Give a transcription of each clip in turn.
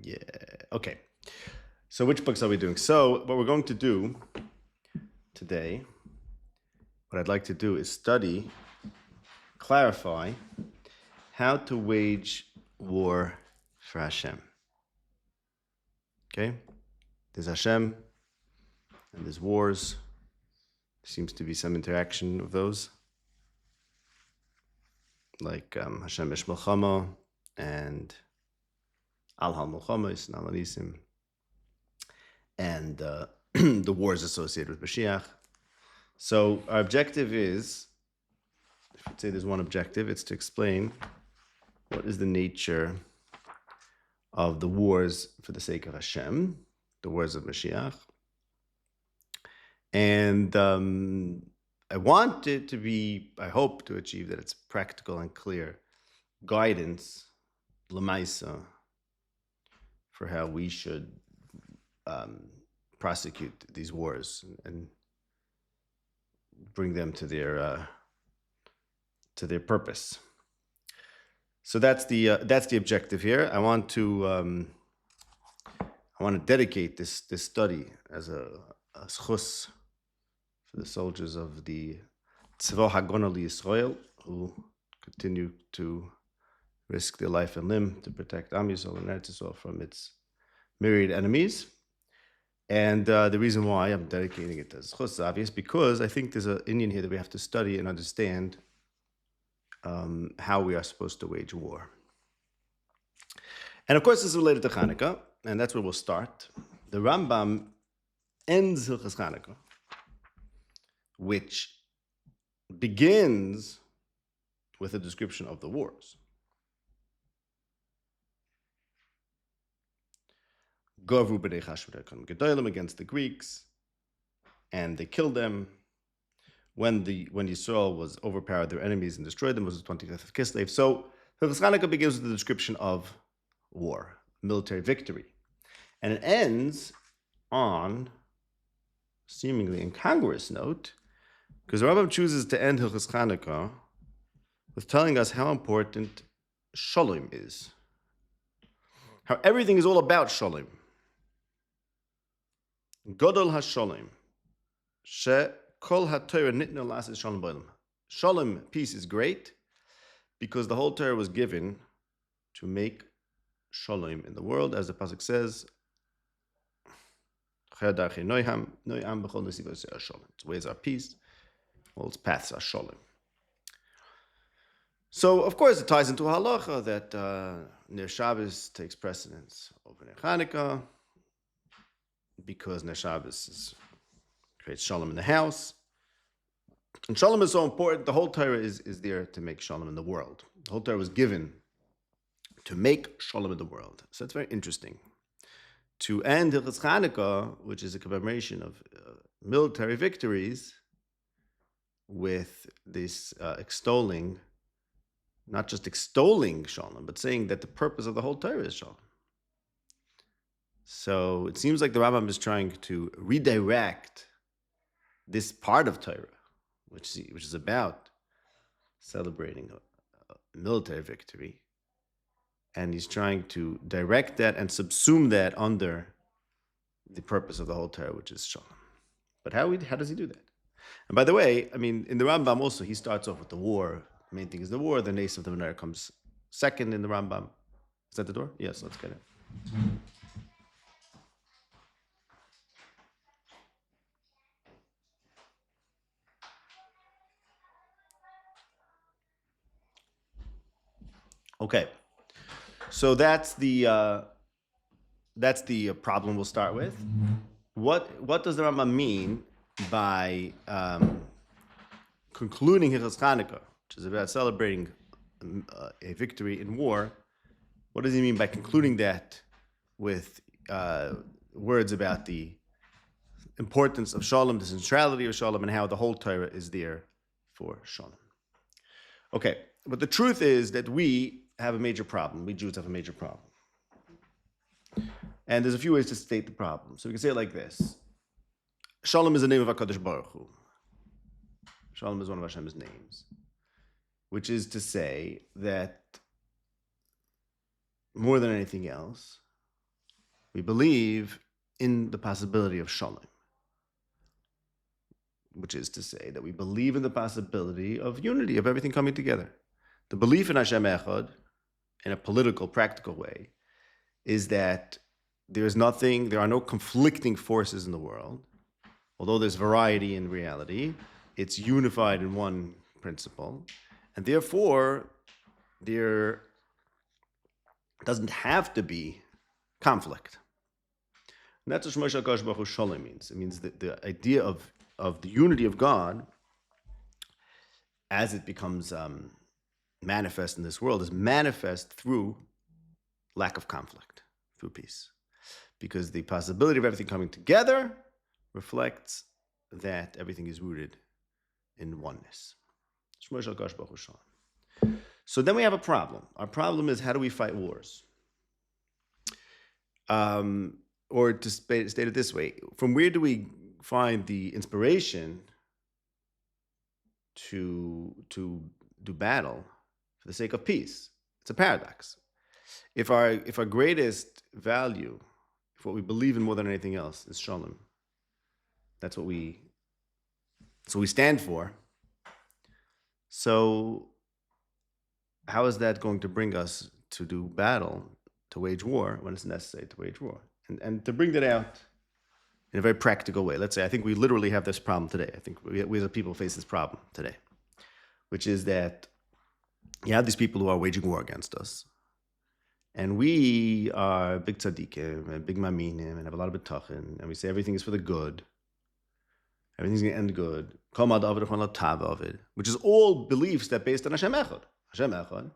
Yeah. Okay. So which books are we doing? So what we're going to do today, what I'd like to do is study, clarify how to wage war for Hashem. Okay? There's Hashem and there's wars. There seems to be some interaction of those. Like Hashem Esh Melchama and Al Hal Melchama and Al Anisim. And the wars associated with Mashiach. So our objective is, if you'd say there's one objective, it's to explain what is the nature of the wars for the sake of Hashem, the wars of Mashiach. And I want it to be, I hope to achieve that it's practical and clear guidance, l'maisa, for how we should prosecute these wars and bring them to their purpose. So that's the objective here. I want to dedicate this study as a schus for the soldiers of the Tzva Hagana Yisrael who continue to risk their life and limb to protect Am Yisrael and Eretz Yisrael from its myriad enemies. And the reason why I'm dedicating it as schus is obvious, because I think there's an Indian here that we have to study and understand how we are supposed to wage war. And of course, this is related to Chanukah, and that's where we'll start. The Rambam ends Hilchas Chanukah, which begins with a description of the wars. Govru b'nei Chashmir Gedolim against the Greeks, and they killed them. When Yisrael was overpowered their enemies and destroyed them, was the 25th of Kislev. So Hilchas Chanukah begins with the description of war, military victory. And it ends on seemingly incongruous note, because the Rambam chooses to end Hilchas Chanukah with telling us how important Shalom is. How everything is all about Shalom. Godol HaShalom. She Kol HaTorah nitna l'aseh Shalom b'olam. Shalom, peace, is great because the whole Torah was given to make Shalom in the world, as the pasuk says. Its ways are peace, all its paths are Shalom. So, of course, it ties into halacha that Ner Shabbos takes precedence over Ner Chanukah because Ner Shabbos creates Shalom in the house. And Shalom is so important. The whole Torah is there to make Shalom in the world. The whole Torah was given to make Shalom in the world. So it's very interesting. To end Hilchas Chanukah, which is a commemoration of military victories, with this extolling, not just extolling Shalom, but saying that the purpose of the whole Torah is Shalom. So it seems like the Rambam is trying to redirect this part of Torah, which is about celebrating a military victory, and he's trying to direct that and subsume that under the purpose of the whole Torah, which is Shalom. But how does he do that? And by the way, I mean, in the Rambam also, he starts off with the war. The main thing is the war. The nace of the menorah comes second in the Rambam. Is that the door? Yes, let's get it. Okay, so that's the problem we'll start with. What does the Rambam mean by concluding Hilchas Chanukah, which is about celebrating a victory in war? What does he mean by concluding that with words about the importance of Shalom, the centrality of Shalom, and how the whole Torah is there for Shalom? Okay, but the truth is that we have a major problem. We Jews have a major problem. And there's a few ways to state the problem. So we can say it like this. Shalom is the name of HaKadosh Baruch Hu. Shalom is one of Hashem's names. Which is to say that more than anything else, We believe in the possibility of shalom, which is to say that we believe in the possibility of unity, of everything coming together. The belief in Hashem Echad, in a political, practical way, is that there are no conflicting forces in the world. Although there's variety in reality, it's unified in one principle, and therefore there doesn't have to be conflict. And that's what Shmosh HaKadosh Baruch Hu Shalom means. It means that the idea of the unity of God, as it becomes manifest in this world, is manifest through lack of conflict, through peace. Because the possibility of everything coming together reflects that everything is rooted in oneness. Shmosh HaKadosh Baruch Hu Shalom. So then we have a problem. Our problem is, how do we fight wars? Or to state it this way, from where do we find the inspiration to do battle for the sake of peace? It's a paradox. If our greatest value, if what we believe in more than anything else is shalom, that's what we stand for. So how is that going to bring us to do battle, to wage war when it's necessary to wage war? And to bring that out in a very practical way, let's say, I think we literally have this problem today. I think we as a people face this problem today, which is that you have these people who are waging war against us. And we are big tzaddikim and big maminim and have a lot of bitachon, and we say everything is for the good. Everything's going to end good. Which is all beliefs that based on Hashem Echad. Hashem Echad.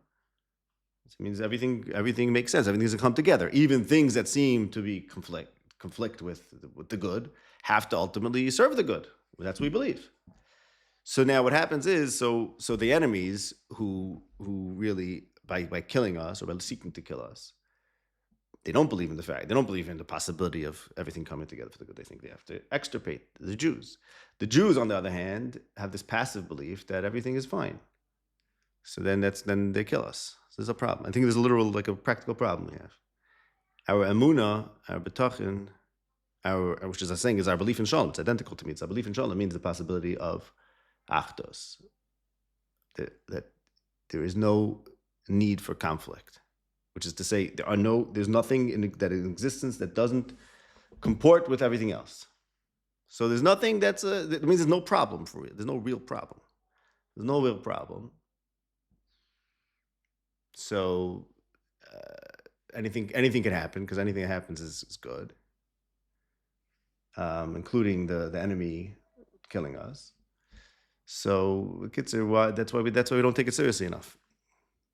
It means everything makes sense. Everything's going to come together. Even things that seem to be conflict with the good have to ultimately serve the good. That's what we believe. So now what happens is, so the enemies who really, by killing us or by seeking to kill us, they don't believe in the possibility of everything coming together for the good. They think they have to extirpate the Jews. The Jews, on the other hand, have this passive belief that everything is fine. So then they kill us. So there's a problem. I think there's a practical problem we have. Our emunah, our betachin, which is saying is our belief in shalom. It's identical to me. It's our belief in shalom means the possibility of achdos, that there is no need for conflict, which is to say there's nothing in existence that doesn't comport with everything else. So there's nothing that means there's no problem for it. There's no real problem. There's no real problem. So anything can happen, because anything that happens is good, including the enemy killing us. So that's why we don't take it seriously enough.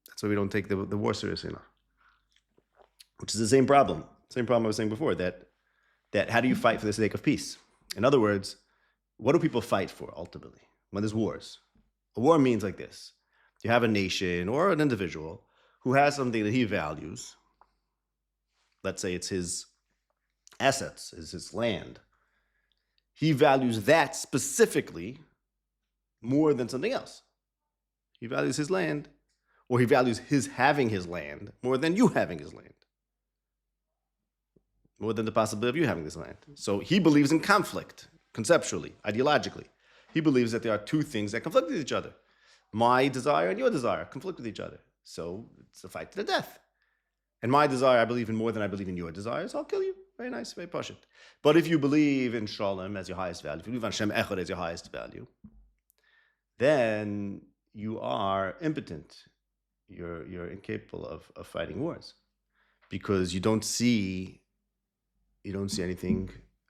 That's why we don't take the war seriously enough. Which is the same problem I was saying before, that how do you fight for the sake of peace? In other words, what do people fight for ultimately when there's wars? A war means like this. You have a nation or an individual who has something that he values. Let's say it's his assets, is his land. He values that specifically more than something else. He values his land, or he values his having his land more than you having his land, more than the possibility of you having this land. So he believes in conflict, conceptually, ideologically. He believes that there are two things that conflict with each other. My desire and your desire conflict with each other. So it's a fight to the death. And my desire, I believe in more than I believe in your desire, so I'll kill you. Very nice, very pashut. But if you believe in Shalom as your highest value, if you believe in Hashem Echad as your highest value, then you are impotent. You're incapable of fighting wars, because you don't see anything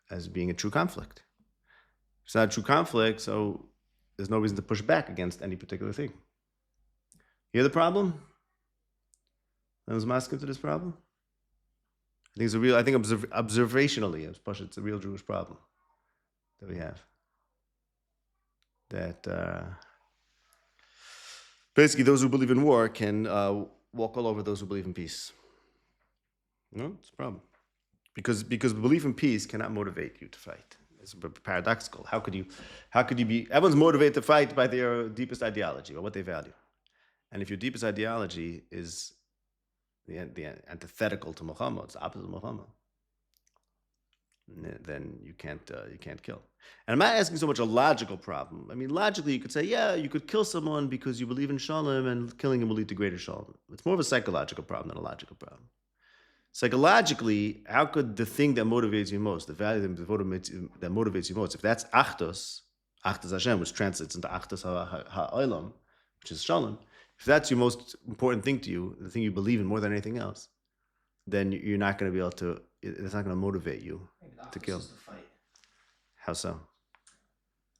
as being a true conflict. It's not a true conflict, so there's no reason to push back against any particular thing. You hear the problem? I was masking to this problem. I think observationally, it's a real Jewish problem that we have. That basically those who believe in war can walk all over those who believe in peace. No, it's a problem. Because belief in peace cannot motivate you to fight. It's paradoxical. How could you be? Everyone's motivated to fight by their deepest ideology or what they value. And if your deepest ideology is the antithetical to Muhammad, it's the opposite of Muhammad, then you can't kill. And I'm not asking so much a logical problem. I mean, logically, you could say, yeah, you could kill someone because you believe in Shalom, and killing him will lead to greater Shalom. It's more of a psychological problem than a logical problem. Psychologically, how could the thing that motivates you most, the value that motivates you most, if that's Achdus Hashem, which translates into Achdus Ha'olam, which is Shalom, if that's your most important thing to you, the thing you believe in more than anything else, then you're not going to be able to, it's not going to motivate you to kill. Is the fight. How so?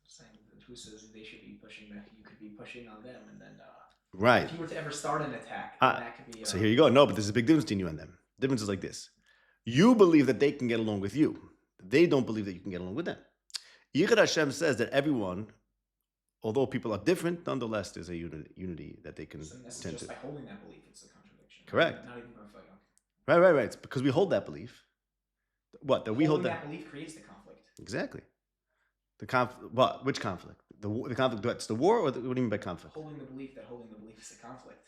Saying who says they should be pushing back, you could be pushing on them, and then right. if you were to ever start an attack, that could be. So here you go. No, but there's a big difference between you and them. The difference is like this. You believe that they can get along with you. They don't believe that you can get along with them. Yichud Hashem says that everyone, although people are different, nonetheless there's a unity that they can So that's tend just to. by holding that belief, it's a contradiction. Correct. Not even going to fight. Right. It's because we hold that belief. What? That we hold that belief creates the conflict. Exactly. The conflict. What? Which conflict? The conflict. That's the war, or what do you mean by conflict? Holding the belief that holding the belief is a conflict.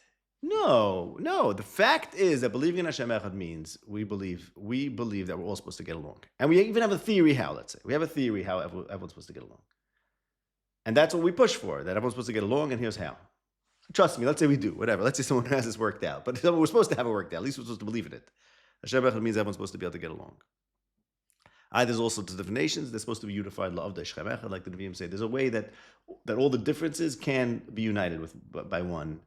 No. The fact is that believing in Hashem Echad means we believe that we're all supposed to get along, and we even have a theory how. Let's say we have a theory how everyone's supposed to get along, and that's what we push for. That everyone's supposed to get along, and here's how. Trust me. Let's say we do. Whatever. Let's say someone has this worked out, but we're supposed to have it worked out. At least we're supposed to believe in it. Hashem Echad means everyone's supposed to be able to get along. There's also to different nations. They're supposed to be unified. Like the Nevi'im say, there's a way that all the differences can be united by one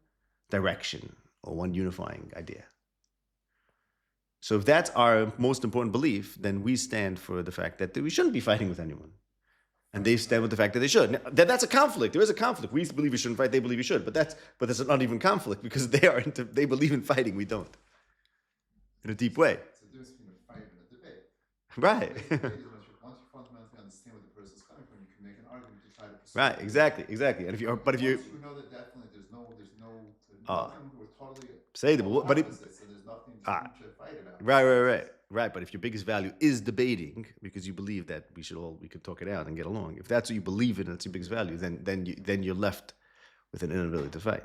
direction or one unifying idea. So if that's our most important belief, then we stand for the fact that we shouldn't be fighting with anyone, and they stand with the fact that they should. Now, that's a conflict. There is a conflict. We believe we shouldn't fight. They believe we should. But that's an uneven conflict because they believe in fighting. We don't. In a deep way. Right. Once you fundamentally understand where the person's coming from, you can make an argument to try to persuade. Right. Exactly. And if you know that definitely there's nothing we're totally say so there's nothing to fight about. Right. But if your biggest value is debating because you believe that we could talk it out and get along, if that's what you believe in, that's your biggest value, then you're left with an inability to fight.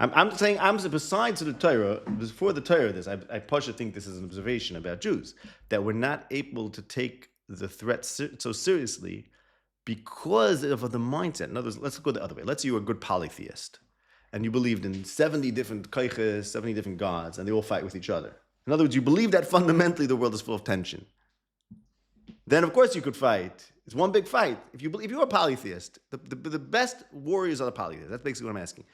I'm saying, besides the Torah, before the Torah, I partially think this is an observation about Jews, that we're not able to take the threat so seriously because of the mindset. In other words, let's go the other way. Let's say you're a good polytheist, and you believed in 70 different kaiches, 70 different gods, and they all fight with each other. In other words, you believe that fundamentally the world is full of tension. Then, of course, you could fight. It's one big fight. If you're a polytheist, the best warriors are the polytheists. That's basically what I'm asking.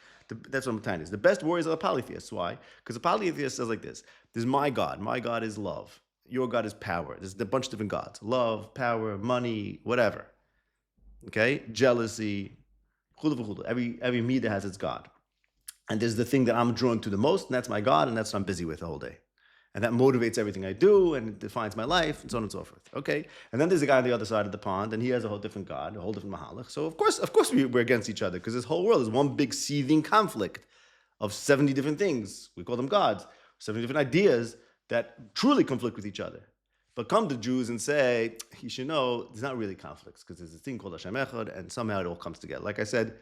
That's what I'm telling you. The best warriors are the polytheists. Why? Because the polytheist says like this. There's my God. My God is love. Your God is power. There's a bunch of different gods. Love, power, money, whatever. Okay? Jealousy. Every midah has its God. And there's the thing that I'm drawn to the most, and that's my God, and that's what I'm busy with the whole day. And that motivates everything I do, and it defines my life, and so on and so forth. Okay? And then there's a guy on the other side of the pond, and he has a whole different God, a whole different mahalach. So of course we're against each other, because this whole world is one big seething conflict of 70 different things. We call them gods. 70 different ideas that truly conflict with each other. But come the Jews and say, you should know, there's not really conflicts, because there's this thing called Hashem Echad, and somehow it all comes together. Like I said,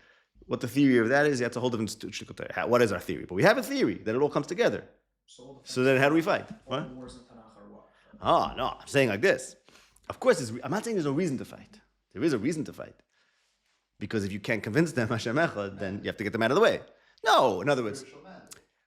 what the theory of that is, that's a whole different institution. What is our theory? But we have a theory that it all comes together. So then how do we fight? What? No, I'm saying like this. Of course, I'm not saying there's no reason to fight. There is a reason to fight. Because if you can't convince them Hashem Echad, then you have to get them out of the way. No, in other words,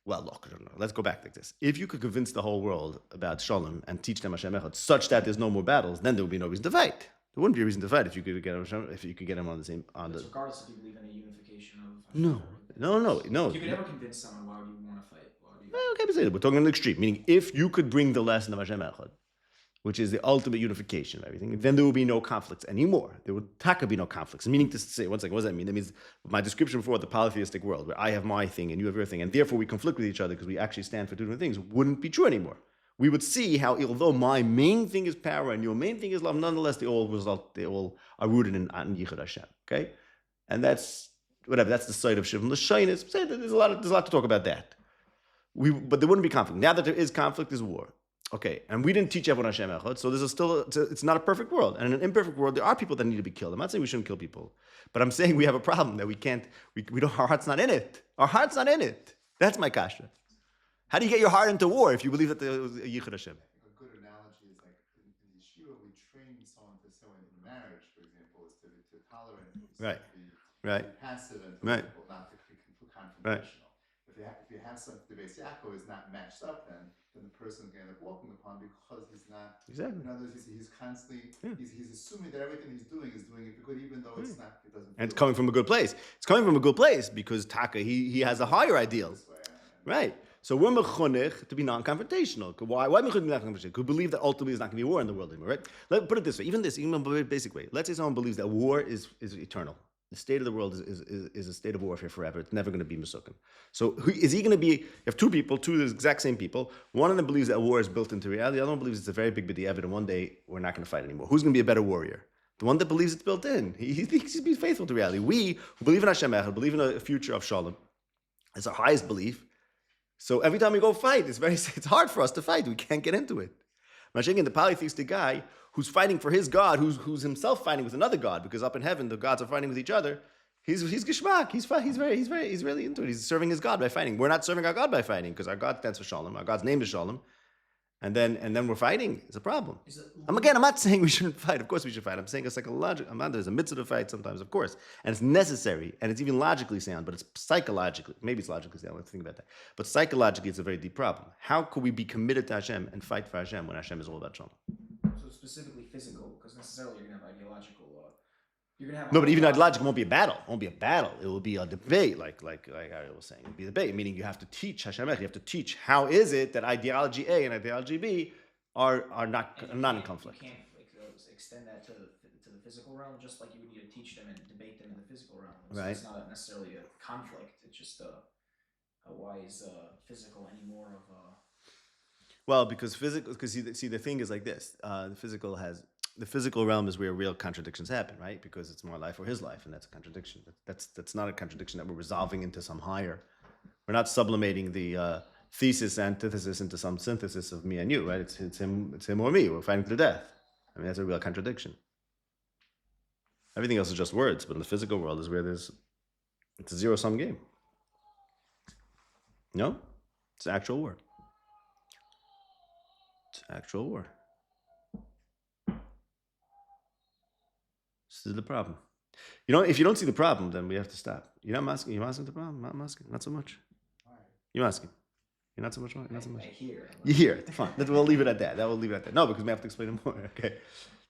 well, look, let's go back like this. If you could convince the whole world about Shalom and teach them Hashem Echad such that there's no more battles, then there would be no reason to fight. There wouldn't be a reason to fight if you could get them on the same. Regardless if you believe in a unification of. No. If you could ever convince someone, why would you want to fight? Okay, but we're talking on the extreme. Meaning, if you could bring the lesson of Hashem Echad, which is the ultimate unification of everything, then there will be no conflicts anymore. There would be no conflicts. Meaning to say, one second, what does that mean? That means my description before the polytheistic world, where I have my thing and you have your thing, and therefore we conflict with each other because we actually stand for two different things, wouldn't be true anymore. We would see how, although my main thing is power and your main thing is love, nonetheless they all are rooted in Yichud Hashem. Okay, and that's whatever. That's the side of Shivim L'Shainis. There's a lot to talk about that. But there wouldn't be conflict. Now that there is conflict, there's war. Okay, and we didn't teach everyone Hashem Echad, so it's not a perfect world. And in an imperfect world, there are people that need to be killed. I'm not saying we shouldn't kill people, but I'm saying we have a problem that we don't. Our heart's not in it. Our heart's not in it. That's my kasha. How do you get your heart into war if you believe that there was a Yichud Hashem? A good analogy is like in the yeshiva, we train someone to say in marriage, for example, is to tolerate, Right. to be Right. passive and Right. flexible, not to be confrontational. Right. If you have something, the base Yaakov is not matched up, then the person is going to end up walking upon because he's not. Exactly. In other words, he's constantly Yeah. he's assuming that everything he's doing is doing it good, even though it's not. It doesn't. And it's feel coming from a good place. It's coming from a good place because Taka, he has a higher ideal. this way, Right. So we're mechonech to be non-confrontational. Why mechonech to be non-confrontational? Because we believe that ultimately there's not going to be war in the world anymore, right? Let's put it this way, even in a very basic way. Let's say someone believes that war is eternal. The state of the world is a state of warfare forever. It's never going to be Mesukim. So is he going to be, you have two people, two of the exact same people. One of them believes that war is built into reality. The other one believes it's a very big b'diavad and one day we're not going to fight anymore. Who's going to be a better warrior? The one that believes it's built in. He thinks he's being faithful to reality. We who believe in Hashem Echad, believe in a future of Shalom, it's our highest belief. So every time we go fight, it's hard for us to fight. We can't get into it. Mashiach, the polytheistic guy who's fighting for his God, who's himself fighting with another God, because up in heaven the gods are fighting with each other. He's geschmack. He's really into it. He's serving his God by fighting. We're not serving our God by fighing because our God stands for Shalom. Our God's name is Shalom. And then we're fighting. It's a problem. I'm not saying we shouldn't fight. Of course we should fight. I'm saying a psychological. There's a mitzvah to fight sometimes, of course, and it's necessary, and it's even logically sound, but it's psychologically. Maybe it's logically sound. Let's think about that. But psychologically, it's a very deep problem. How could we be committed to Hashem and fight for Hashem when Hashem is all about Shalom? So specifically physical, because necessarily you're gonna have ideological. You're gonna have No, but even ideological won't be a battle. It won't be a battle. It will be a debate, like I was saying. It will be a debate, meaning you have to teach Hashem. You have to teach how is it that ideology A and ideology B are not in conflict. You can't extend that to the physical realm, just like you would need to teach them and debate them in the physical realm. So Right. It's not necessarily a conflict. It's just why is physical any more of a. Well, because the thing is like this. The physical realm is where real contradictions happen, right? Because it's my life or his life, and that's a contradiction. That's not a contradiction that we're resolving into some higher. We're not sublimating the thesis antithesis into some synthesis of me and you, right? It's him or me. We're fighting to the death. I mean, that's a real contradiction. Everything else is just words, but in the physical world is where it's a zero-sum game. No? It's actual war. It's actual war. This is the problem. If you don't see the problem, then we have to stop. You're not asking. You're asking the problem. I'm asking. Not so much. You're asking. You're not so much. Not so much. I hear. You hear it. Fine. We'll leave it at that. We'll leave it at that. No, because we have to explain it more. Okay.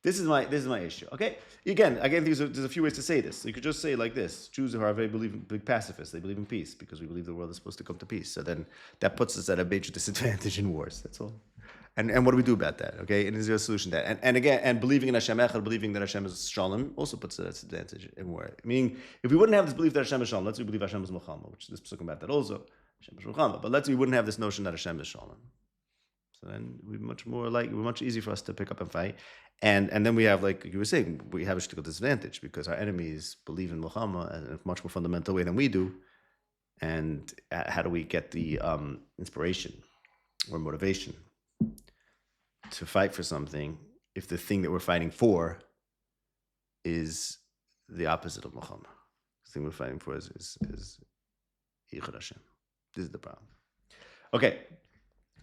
This is my issue. Okay. Again, there's a few ways to say this. So you could just say it like this: Jews are very big pacifists. They believe in peace because we believe the world is supposed to come to peace. So then that puts us at a major disadvantage in wars. That's all. And what do we do about that? Okay, and is there a solution to that? And again, believing in Hashem Echad, believing that Hashem is Shalom, also puts us at a disadvantage in war. Meaning, if we wouldn't have this belief that Hashem is Shalom, let's say we believe Hashem is Milchama, which this psukim about that also. Hashem is Milchama, but let's say we wouldn't have this notion that Hashem is Shalom. So then we're much easier for us to pick up and fight. And then we have, like you were saying, we have a shtickle disadvantage because our enemies believe in Milchama in a much more fundamental way than we do. And how do we get the inspiration or motivation to fight for something if the thing that we're fighting for is the opposite of Milchama? The thing we're fighting for is Yichud Hashem. This is the problem. Okay.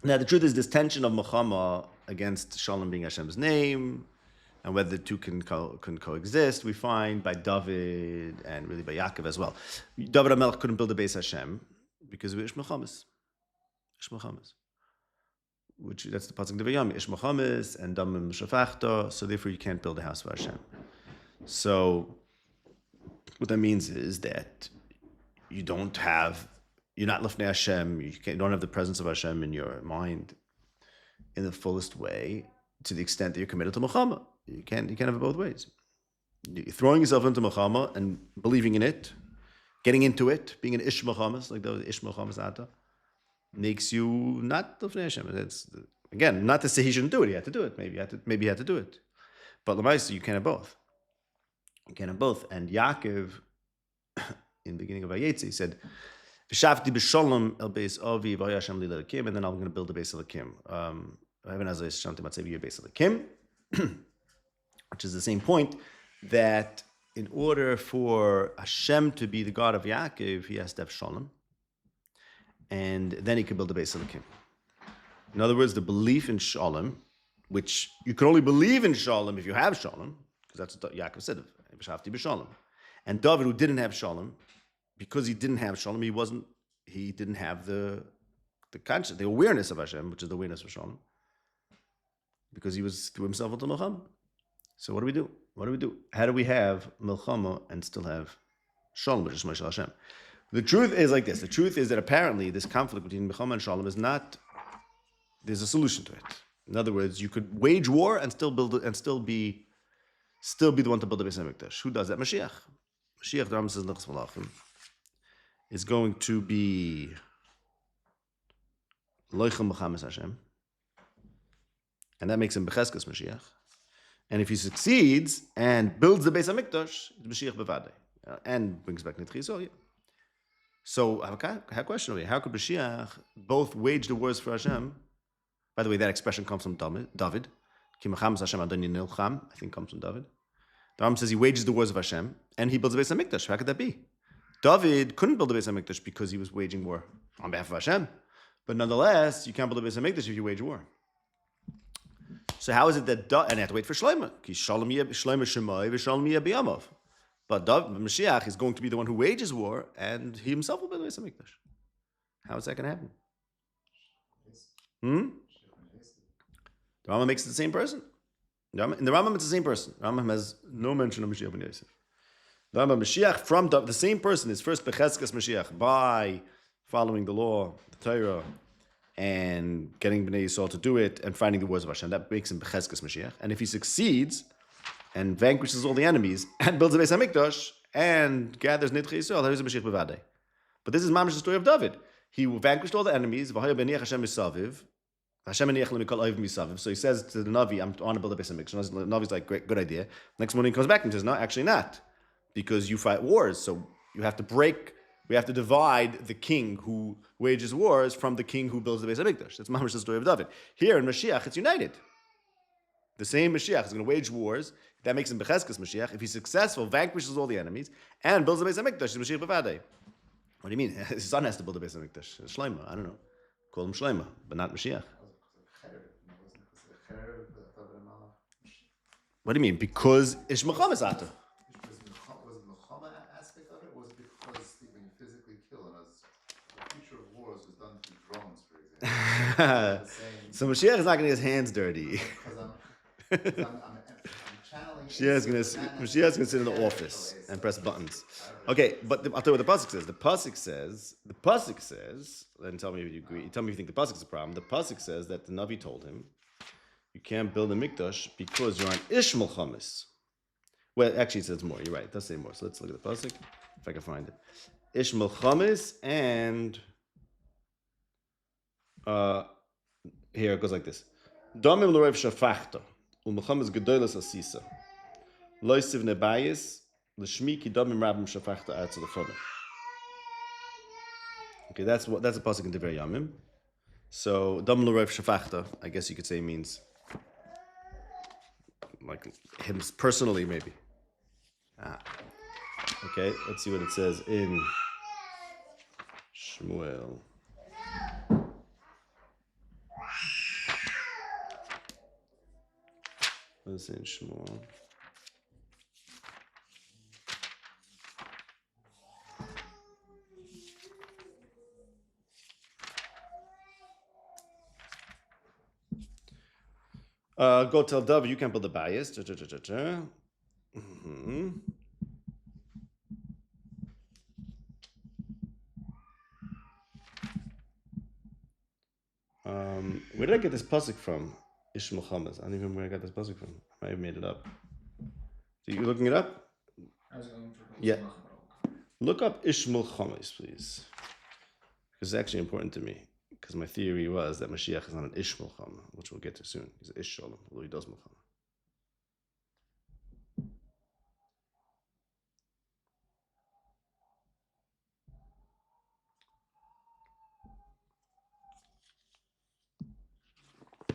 Now the truth is this tension of Milchama against Shalom being Hashem's name and whether the two can coexist, we find by David and really by Yaakov as well. David HaMelech couldn't build a base Hashem because of Ish Milchamas. Which that's the pasuk Devayam, Ish Milchamas and Damim Shafachta, so therefore you can't build a house for Hashem. So what that means is that you're not lifnei Hashem, you don't have the presence of Hashem in your mind in the fullest way to the extent that you're committed to Milchama. You can't have it both ways. You're throwing yourself into Milchama and believing in it, getting into it, being an Ish Milchamas, like those Ish Milchamas Ata, makes you not lifnei Hashem. It's, again, not to say he shouldn't do it. He had to do it. Maybe he had to do it. But Lamaisa, you can't have both. You can't have both. And Yaakov, in the beginning of Vayetze, he said, "V'shavti b'shalom el beis avi v'haya Hashem li l'elakim," and then I'm going to build a base of Lakim. Even as I shanti matzevi your base of Lakim, which is the same point that in order for Hashem to be the God of Yaakov, he has to have Shalom, and then he can build a base of Lakim. In other words, the belief in Shalom which you can only believe in Shalom if you have Shalom, because that's what Yaakov said, B'shavti b'Shalom. And David, who didn't have Shalom, because he didn't have Shalom, he didn't have the conscience, the awareness of Hashem, which is the awareness of Shalom, because he threw himself into Milchama. So what do we do? What do we do? How do we have Milchama and still have Shalom, which is Mashal Hashem? The truth is like this. The truth is that apparently this conflict between Milchama and Shalom is not, there's a solution to it. In other words, you could wage war and still build it and still be the one to build the Beis HaMikdash. Who does that? Mashiach. Mashiach, the Rambam says, House of Hashem, is going to be Loichem B'chames Hashem. And that makes him Becheskes Mashiach. And if he succeeds and builds the Beis HaMikdash, it's Mashiach Bevadei. And brings back Nitchi Yisrael, yeah. So I have a question over here. How could Mashiach both wage the wars for Hashem? By the way, that expression comes from David. Ki Mechames Hashem Adoni Nilcham, I think comes from David. The Rambam says he wages the wars of Hashem and he builds the Beis HaMikdash. How could that be? David couldn't build the Beis HaMikdash because he was waging war on behalf of Hashem. But nonetheless, you can't build the Beis HaMikdash if you wage war. So how is it that and you have to wait for Shlomo? Ki Shalom Shemai v'Shalom B'Yamav. But Mashiach is going to be the one who wages war, and he himself will build the Beis HaMikdash. How is that going to happen? The Rambam makes it the same person. In the Rambam, it's the same person. Rambam has no mention of Mashiach ben Yosef. The Rambam Mashiach from the same person is first Becheskes Mashiach by following the law, the Torah, and getting Bnei Yisrael to do it, and finding the words of Hashem. That makes him Becheskes Mashiach. And if he succeeds and vanquishes all the enemies and builds a Beis HaMikdash and gathers Nitchi Yisrael, that is a Mashiach Bevadei. But this is mamish the story of David. He vanquished all the enemies. V'haya b'niach Hashem misaviv. Hashem b'niach l'mikol oiv misaviv. So he says to the Navi, I want to build a Beis HaMikdash. And the Navi's like, great, good idea. Next morning he comes back and says, no, actually not. Because you fight wars. So you have to we have to divide the king who wages wars from the king who builds the Beis HaMikdash. That's mamish the story of David. Here in Mashiach, it's united. The same Mashiach is going to wage wars. That makes him Becheskes Mashiach. If he's successful, vanquishes all the enemies, and builds the Beis HaMikdash, he's Mashiach Bevadei. What do you mean? His son has to build the Beis HaMikdash. Shlomo, I don't know. Call him Shlomo, but not Mashiach. What do you mean? Because Ish Milchama is Ato. Was the Milchama aspect of it, or was it because when you physically kill, and the future of wars was done through drones, for example? So Mashiach is not going to get his hands dirty. Because I'm channeling. Mashiach's going to sit in the office and press buttons. Okay, but I'll tell you what the pasuk says. The pasuk says, and tell me if you agree. Tell me if you think the pasuk is a problem. The pasuk says that the Navi told him, you can't build a mikdash because you're on Ish Milchamis. Well, actually it says more. You're right. It does say more. So let's look at the pasuk if I can find it. Ish Milchamis, and here it goes like this. Domim l'rev shafachta u'Milchamis gedolas asisa loisiv nebayis l'shmi ki domim rabim shafachta atzu l'fomim. Okay, that's a pasuk in Davar Yamim. So domim l'rev shafachta, I guess you could say means like him personally, maybe. Okay, let's see what it says in Shmuel. What is it in Shmuel? Go tell David you can't build a bias. Mm-hmm. Where did I get this pasuk from? Ish Milchamas. I don't even remember where I got this pasuk from. I might have made it up. So you looking it up? I was going for Yeah. Look up Ish Milchamas, please. Because it's actually important to me. Because my theory was that Mashiach is not an Ish Milchama, which we'll get to soon. He's an Ish Shalom, although he does Milchama.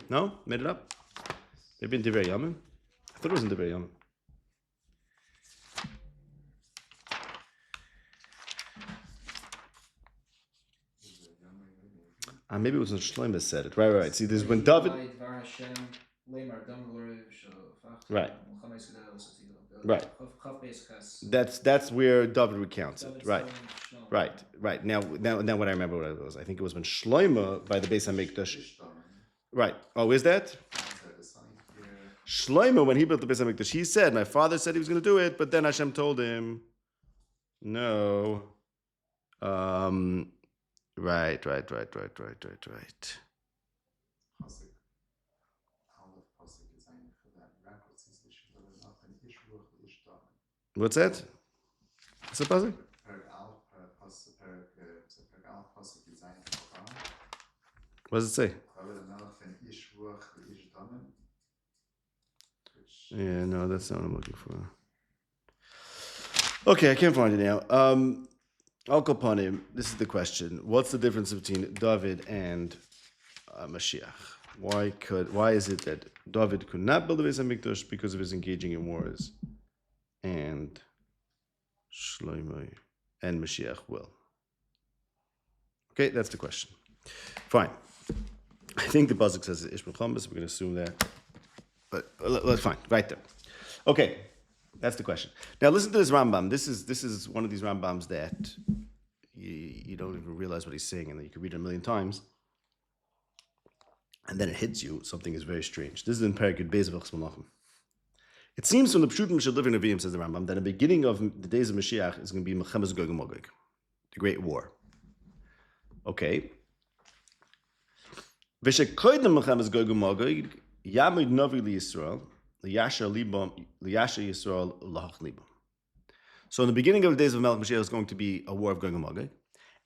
No? Made it up? Maybe in Davar Yamim? I thought it was in Davar Yamim. Maybe it was when Shlomo said it. Right. See, this is when David... Davar Hashem Right. Right. That's where David recounts it. Right. Right. Now what I remember what it was. I think it was when Shlomo by the Beis Hamikdash. Right. Oh, is that? Shlomo, when he built the Beis Hamikdash, he said, "My father said he was going to do it, but then Hashem told him, no." Right. What's that? What's the pasuk? What does it say? Yeah, no, that's not what I'm looking for. Okay, I can't find it now. I'll go upon him. This is the question: what's the difference between David and Mashiach? Why is it that David could not build the Beis Hamikdash because of his engaging in wars, and Shlomo and Mashiach will? Okay, that's the question. Fine. I think the pasuk says Ish Milchamas. We're going to assume that, but let's fine right there. Okay, that's the question. Now listen to this Rambam. This is one of these Rambams that you don't even realize what he's saying, and then you can read it a million times, and then it hits you. Something is very strange. This is in Perek Yud Beis of Chas Malachim. It seems from the Pshutim Shel Living Nevi'im, says the Rambam, that the beginning of the days of Mashiach is going to be Melchemes Gog U'Magog, the Great War. Okay. V'shekoydem Melchemes Gog U'Magog Yamid Novi LiYisrael Liyasher Yisrael Lahach Libam. So in the beginning of the days of Melech Mashiach is going to be a war of Gog U'Magog,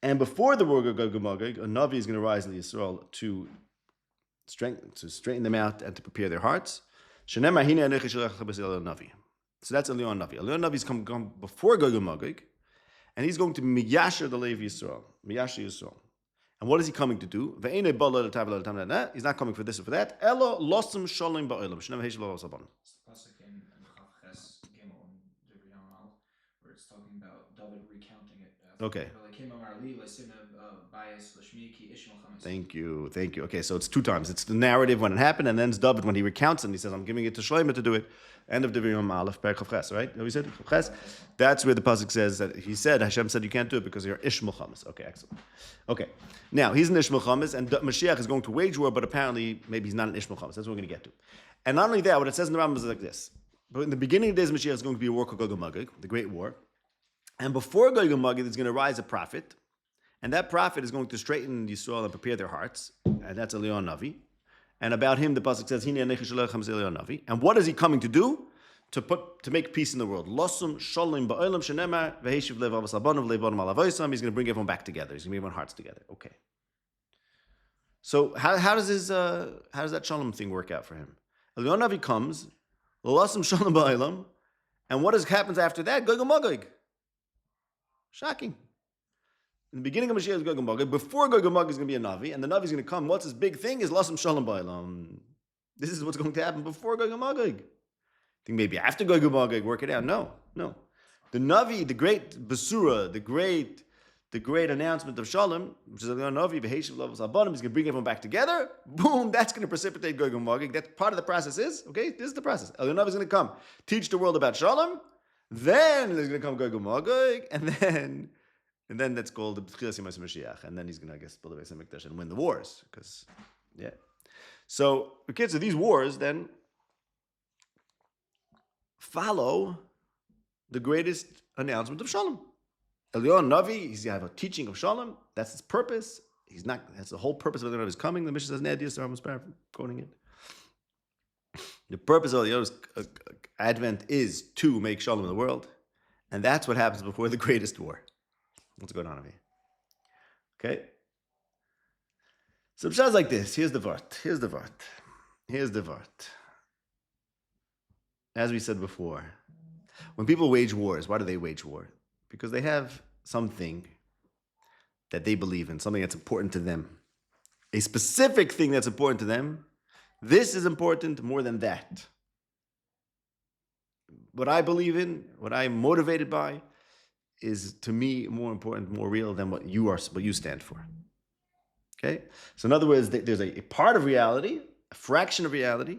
and before the war of Gog U'Magog, a Navi is going to rise in Yisrael to straighten them out and to prepare their hearts. So that's Eliyahu Navi. Eliyahu Navi is come before Gog U'Magog, and he's going to Miyasher the Levi Yisrael, Miyasher Yisrael. And what is he coming to do? He's not coming for this or for that. Elo losum shalom ba'olam. Shnei v'heish lo sabon. Where it's talking about David recounting it. Okay. Thank you. Okay, so it's two times. It's the narrative when it happened, and then it's David when he recounts it, and he says, I'm giving it to Shlomo to do it. End of Devarim Aleph, Perek Chav Ches, right? How we said Ches? That's where the pasuk says that Hashem said you can't do it because you're Ish Milchamas. Okay, excellent. Okay, now he's an Ish Milchamas, and Mashiach is going to wage war, but apparently maybe he's not an Ish Milchamas. That's what we're going to get to. And not only that, what it says in the Rambam is like this. But in the beginning of the days of Mashiach is going to be a war called Gog U'Magog, the Great War. And before Gog U'Magog, there's going to rise a prophet, and that prophet is going to straighten Yisrael and prepare their hearts, and that's Eliyahu Navi. And about him, the pasuk says, "Hine Anei Shalom Aleichem Eliyahu Navi." And what is he coming to do? To make peace in the world. Losum shalom ba'olam shenemar v'heishiv lev avos abanov levanim al avosim. He's going to bring everyone back together. He's going to bring everyone's hearts together. Okay. So how does that shalom thing work out for him? Eliyahu Navi comes, losum shalom ba'olam, and what happens after that? Gog U'Magog. Shocking. In the beginning of Mashiach is Gog U'Magog. Before Gog U'Magog is going to be a Navi, and the Navi is going to come. What's his big thing? Is Lasem Shalom Ba'olam. This is what's going to happen before Gog U'Magog. I think maybe after Gog U'Magog, work it out. No. The Navi, the great Basura, the great announcement of Shalom, which is a Navi, V'heishiv Lavos Abanim, is going to bring everyone back together. Boom, that's going to precipitate Gog U'Magog. That part of the process is, okay, this is the process. Eliyahu Navi is going to come, teach the world about Shalom, then there's going to come Gog U'Magog, and then that's called the B'tchilas Yemais Mashiach, and then he's going to, I guess, build a Beis Hamikdash and win the wars, because, yeah. So, okay, so these wars then follow the greatest announcement of Shalom. Eliyahu Navi, he's going to have a teaching of Shalom. That's his purpose. That's the whole purpose of Eliyahu Navi's coming. The Mishnah says, Nedius, I'm quoting it. The purpose of Eliyahu's advent is to make Shalom in the world. And that's what happens before the greatest war. What's going on over here? Okay? So Pshat is like this. Here's the Vart. As we said before, when people wage wars, why do they wage war? Because they have something that they believe in, something that's important to them. A specific thing that's important to them. This is important more than that. What I believe in, what I'm motivated by, is to me more important, more real than what you stand for. Okay? So in other words, there's a part of reality, a fraction of reality,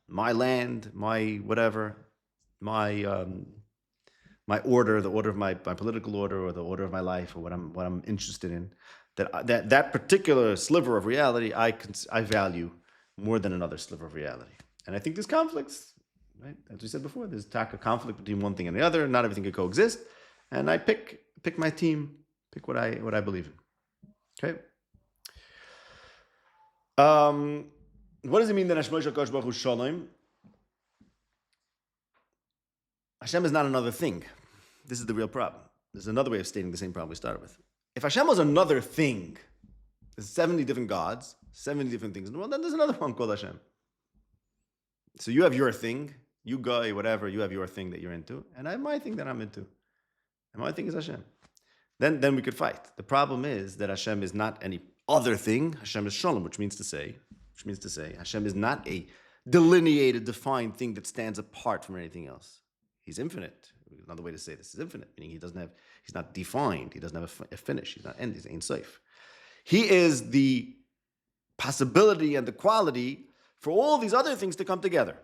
my land, my whatever, my my order, the order of my political order, or the order of my life, or what I'm interested in, that particular sliver of reality I value more than another sliver of reality. And I think there's conflicts, right? As we said before, there's a conflict between one thing and the other. Not everything can coexist, and I pick my team, pick what I believe in. Okay. What does it mean that Hashem Baruch Hu Shalom? Hashem is not another thing. This is the real problem. There's another way of stating the same problem we started with. If Hashem was another thing, there's 70 different gods, 70 different things in the world, then there's another one called Hashem. So you have your thing, you guy, whatever, you have your thing that you're into, and I have my thing that I'm into. And my thing is Hashem. Then we could fight. The problem is that Hashem is not any other thing. Hashem is Shalom, which means to say Hashem is not a delineated, defined thing that stands apart from anything else. He's infinite. Another way to say this is infinite, meaning he's not defined. He doesn't have a finish. He's not end. He's Ein Sof. He is the possibility and the quality for all these other things to come together.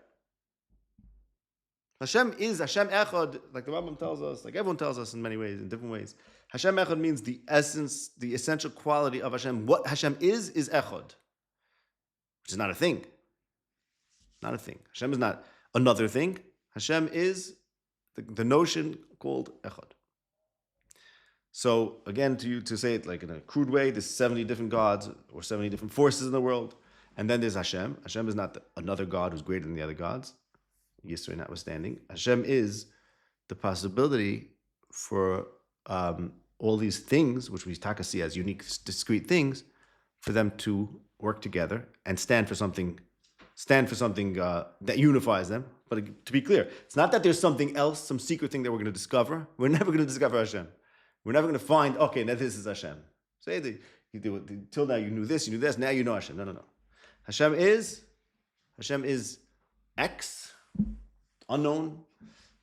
Hashem is Hashem Echad, like the Rambam tells us, like everyone tells us in many ways, in different ways. Hashem Echad means the essence, the essential quality of Hashem. What Hashem is Echad, which is not a thing. Not a thing. Hashem is not another thing. Hashem is the notion called Echad. So again, to say it like in a crude way, there's 70 different gods or 70 different forces in the world, and then there's Hashem. Hashem is not another God who's greater than the other gods, Yisrael notwithstanding. Hashem is the possibility for all these things, which we see as unique, discrete things, for them to work together and stand for something that unifies them. But to be clear, it's not that there's something else, some secret thing that we're going to discover. We're never going to discover Hashem. We're never going to find, okay, now this is Hashem. Say till now you knew this, now you know Hashem. No. Hashem is X, unknown.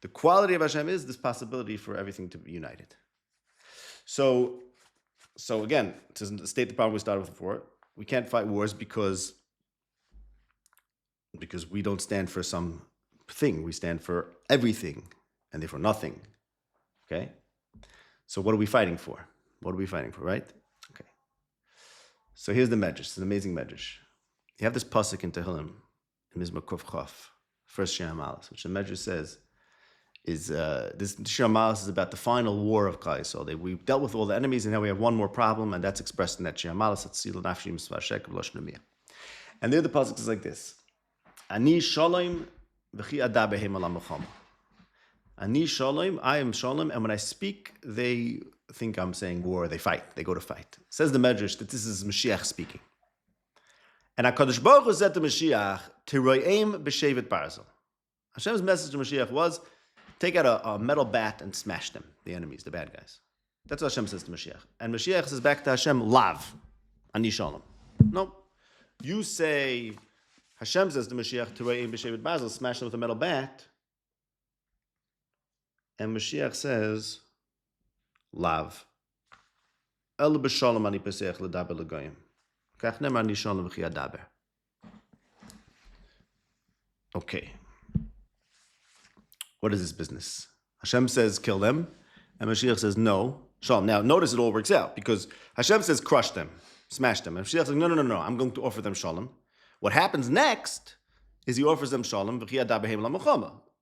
The quality of Hashem is this possibility for everything to be united. So again, to state the problem we started with before, we can't fight wars because we don't stand for some thing. We stand for everything and therefore nothing. Okay? So what are we fighting for? Right? Okay. So here's the medrash. It's an amazing medrash. You have this pasuk in Tehillim, in Mizmor Kuf Chaf, first Shir Hamalas, which the medrash says is this Shir Hamalas is about the final war of Klal Yisrael. We've dealt with all the enemies, and now we have one more problem, and that's expressed in that Shir Hamalas. That's Sil Nafshi Misvah Shek of Lashon Amiyah. And there the pasuk is like this: Ani Shalom v'chi ada behem ala milchama. Ani Shalom, I am Shalom, and when I speak, they think I'm saying war. They fight. They go to fight. Says the medrash that this is Mashiach speaking. And HaKadosh Baruch Hu said to Mashiach, Tiroyim b'shevet barzel. Hashem's message to Mashiach was, take out a metal bat and smash them, the enemies, the bad guys. That's what Hashem says to Mashiach. And Mashiach says back to Hashem, Lav, Ani Shalom. No. You say, Hashem says to Mashiach, Tiroyim b'shevet barzel, smash them with a metal bat. And Mashiach says, Lav. El b'shalom ani pesech l'daber l'goyim. Okay. What is this business? Hashem says, kill them, and Mashiach says, no. Shalom. Now, notice it all works out, because Hashem says, crush them, smash them. And Mashiach says, no, I'm going to offer them shalom. What happens next is he offers them shalom.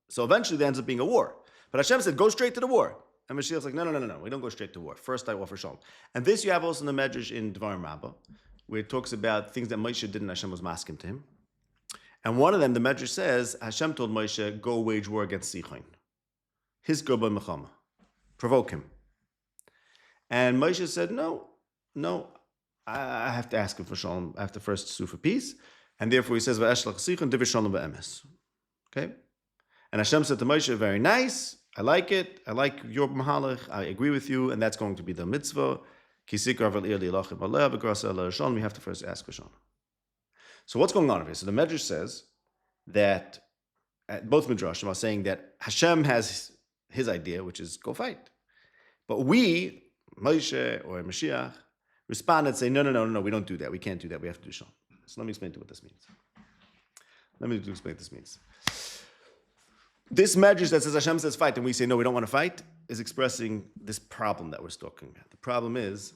So eventually there ends up being a war. But Hashem said, go straight to the war. And Mashiach's like, no, we don't go straight to war. First I offer shalom. And this you have also in the Medrash in Davar and Rambam, where it talks about things that Moshe did and Hashem was masking to him. And one of them, the Medrash says, Hashem told Moshe, go wage war against Sichon. His Gerba Mechama. Provoke him. And Moshe said, no, I have to ask him for shalom. I have to first sue for peace. And therefore he says, V'eshlach Sichon, divish shalom v'emes. Okay? And Hashem said to Moshe, very nice, I like it, I like your mahalach, I agree with you, and that's going to be the mitzvah. We have to first ask for shalom. So what's going on over here? So the Medrash says that both Midrashim are saying that Hashem has his idea, which is go fight. But we, Moshe or Mashiach, respond and say, no, we don't do that. We can't do that. We have to do shalom. So let me explain to you what this means. Let me explain what this means. This medrash that says Hashem says fight, and we say no, we don't want to fight, is expressing this problem that we're talking about. The problem is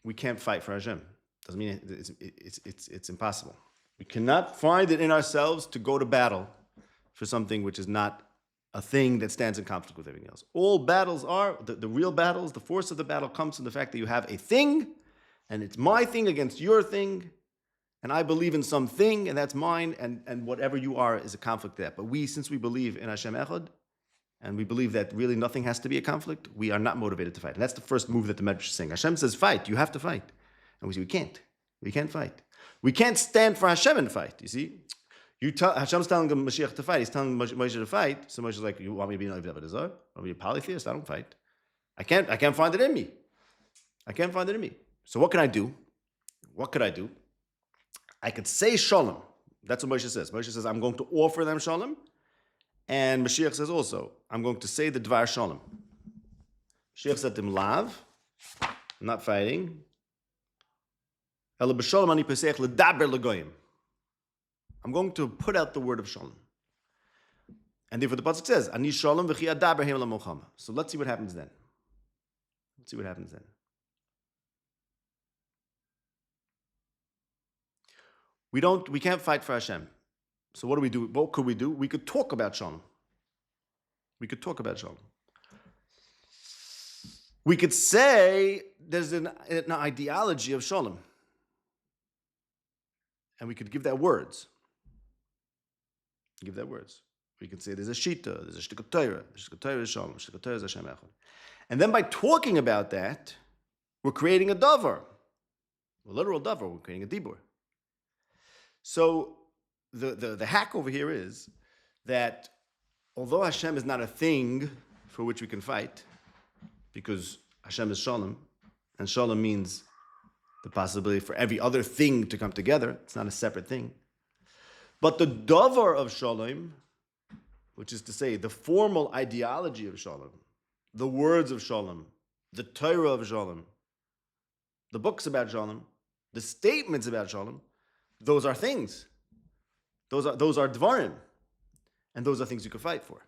we can't fight for Hashem. Doesn't mean it's impossible. We cannot find it in ourselves to go to battle for something which is not a thing that stands in conflict with everything else. All battles are, the real battles, the force of the battle comes from the fact that you have a thing, and it's my thing against your thing, and I believe in something, and that's mine, and whatever you are is a conflict there. But we, since we believe in Hashem Echad, and we believe that really nothing has to be a conflict, we are not motivated to fight. And that's the first move that the Medrash is saying. Hashem says, fight, you have to fight. And we say, we can't. We can't fight. We can't stand for Hashem and fight, you see? Hashem's telling the Mashiach to fight. He's telling Moshe to fight. So Moshe's like, you want me to be an Eliyahu? Want me to be a polytheist? I don't fight. I can't find it in me. I can't find it in me. So what can I do? What could I do? I could say Shalom. That's what Moshe says. Moshe says, I'm going to offer them Shalom. And Mashiach says also, I'm going to say the Davar Shalom. Mashiach said to him, Lav, I'm not fighting. I'm going to put out the word of Shalom. And therefore the Pasuk says, Ani Shalom v'chi adaber hem l'milchama. So let's see what happens then. Let's see what happens then. We can't fight for Hashem. So what do we do? What could we do? We could talk about Shalom. We could talk about Shalom. We could say there's an ideology of Shalom. And we could give that words. Give that words. We could say there's a Shita, there's a Shtikot Torah. The Shtikot Torah is Shalom. Shtikot Torah is Hashem Echad. And then by talking about that, we're creating a Davar. A literal Davar. We're creating a Dibur. So the hack over here is that although Hashem is not a thing for which we can fight, because Hashem is Shalom, and Shalom means the possibility for every other thing to come together. It's not a separate thing. But the Davar of Shalom, which is to say the formal ideology of Shalom, the words of Shalom, the Torah of Shalom, the books about Shalom, the statements about Shalom, those are things. Those are Dvarim. And those are things you can fight for.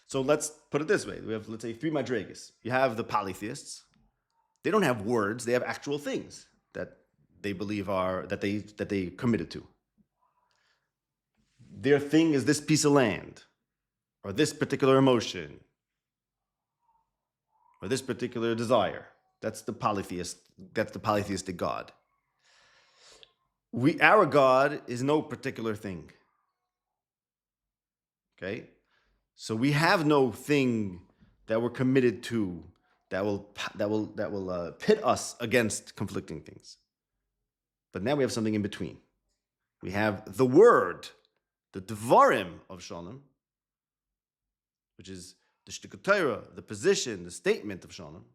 So let's put it this way. We have, let's say, three madregas. You have the polytheists. They don't have words. They have actual things that they believe that they committed to. Their thing is this piece of land, or this particular emotion, or this particular desire. That's the polytheist. That's the polytheistic God. Our God is no particular thing. Okay, so we have no thing that we're committed to that will pit us against conflicting things. But now we have something in between. We have the word, the Devarim of Shalom, which is the Shtikot Torah, the position, the statement of Shalom.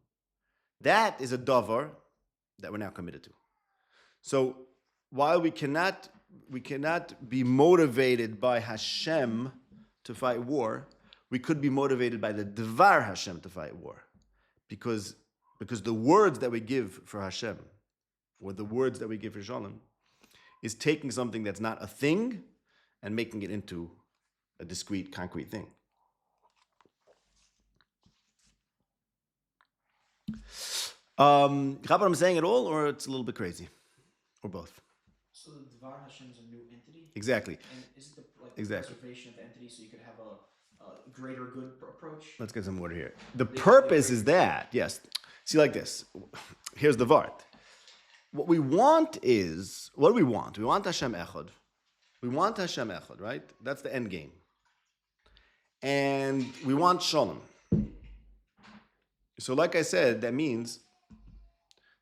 That is a Davar that we're now committed to. So while we cannot be motivated by Hashem to fight war, we could be motivated by the Davar Hashem to fight war. Because the words that we give for Hashem, or the words that we give for Shalom, is taking something that's not a thing and making it into a discrete, concrete thing. What I'm saying at all, or it's a little bit crazy, or both? So the Davar Hashem is a new entity? Exactly. And is it the Exactly. preservation of the entity so you could have a greater good approach? Let's get some water here. The purpose is that, yes. See, like this. Here's the Vart. What do we want? We want Hashem Echad. We want Hashem Echad, right? That's the end game. And we want Shalom. So like I said, that means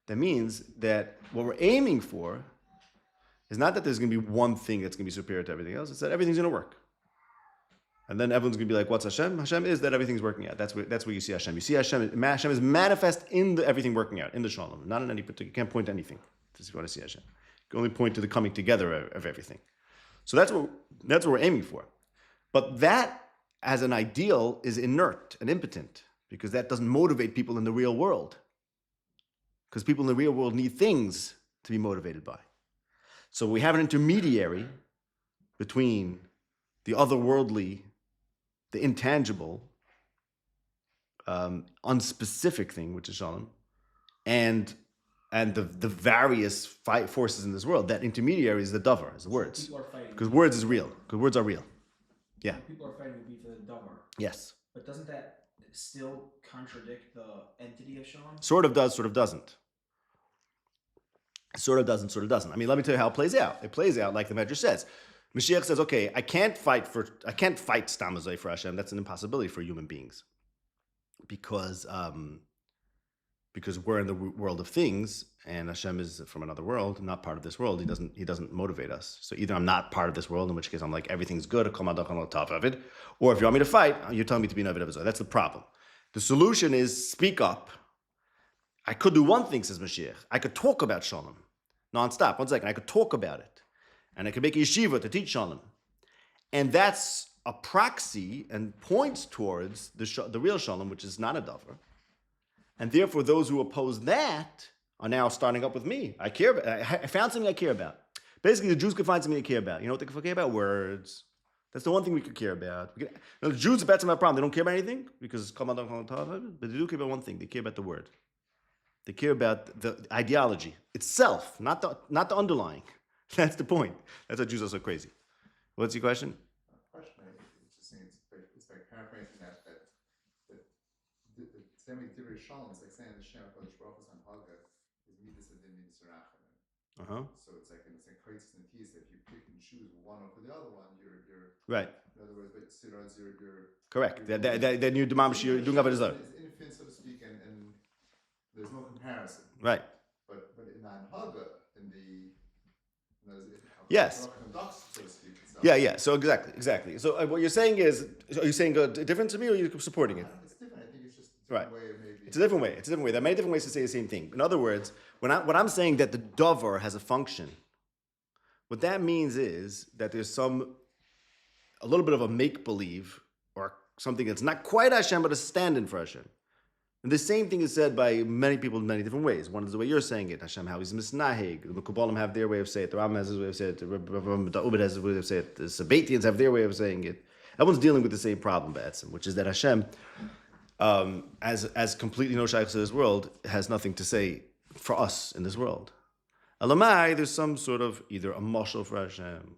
that what we're aiming for is not that there's going to be one thing that's going to be superior to everything else. It's that everything's going to work. And then everyone's going to be like, what's Hashem? Hashem is that everything's working out. That's where you see Hashem. You see Hashem. Hashem is manifest in everything working out, in the Shalom. Not in any particular, you can't point to anything if you want to see Hashem. You can only point to the coming together of everything. So that's what we're aiming for. But that, as an ideal, is inert and impotent, because that doesn't motivate people in the real world. Because people in the real world need things to be motivated by. So we have an intermediary between the otherworldly, the intangible, unspecific thing, which is Shalom, and the various forces in this world. That intermediary is the Davar, is the words. People are fighting. Because words is real. Because words are real. Yeah. People are fighting would be for the Davar. Yes. But doesn't that still contradict the entity of Shalom? Sort of does, sort of doesn't. Sort of doesn't, sort of doesn't. I mean, let me tell you how it plays out. It plays out like the Medrash says. Mashiach says, okay, I can't fight Stamazai for Hashem. That's an impossibility for human beings. Because we're in the world of things, and Hashem is from another world, not part of this world. He doesn't motivate us. So either I'm not part of this world, in which case I'm like everything's good, or if you want me to fight, you're telling me to be an Avid of Israel. That's the problem. The solution is speak up. I could do one thing, says Mashiach. I could talk about Shalom nonstop. 1 second, I could talk about it, and I could make a yeshiva to teach Shalom, and that's a proxy and points towards the real Shalom, which is not a Davar. And therefore, those who oppose that are now starting up with me. I found something I care about. Basically, the Jews could find something they care about. You know what they could care about? Words. That's the one thing we could care about. The Jews, that's my problem. They don't care about anything because but they do care about one thing. They care about the word. They care about the ideology itself, not the underlying. That's the point. That's why Jews are so crazy. What's your question? It's like paraphrasing that same Divrei Shalom, it's like saying the Shem HaKadosh Baruch Hu's on Haga is Midas Adin Midas Rachamim. So it's like crisis and tease that if you pick and choose one over the other one, you're right. In other words, but you're correct. Then you're doing Avodah Zarah. It's infant, so to speak, and there's no comparison. Right. But in Haga, yes. Yeah. So exactly. So what you're saying is, are you saying different to me, or are you supporting it? It's different. I think it's just a right. way of maybe. It's a different way. There are many different ways to say the same thing. In other words, when I'm saying that the Davar has a function, what that means is that there's a little bit of a make-believe or something that's not quite Hashem, but a stand-in for Hashem. And the same thing is said by many people in many different ways. One is the way you're saying it, Hashem, how he's misnahig. The Mekubalim have their way of saying it. The Rambam has his way of saying it. The Rambam has his way of saying it. The Sabbatians have their way of saying it. Everyone's dealing with the same problem, which is that Hashem, as completely no shaykhs to this world, has nothing to say for us in this world. Elamai, there's some sort of either a mashal for Hashem,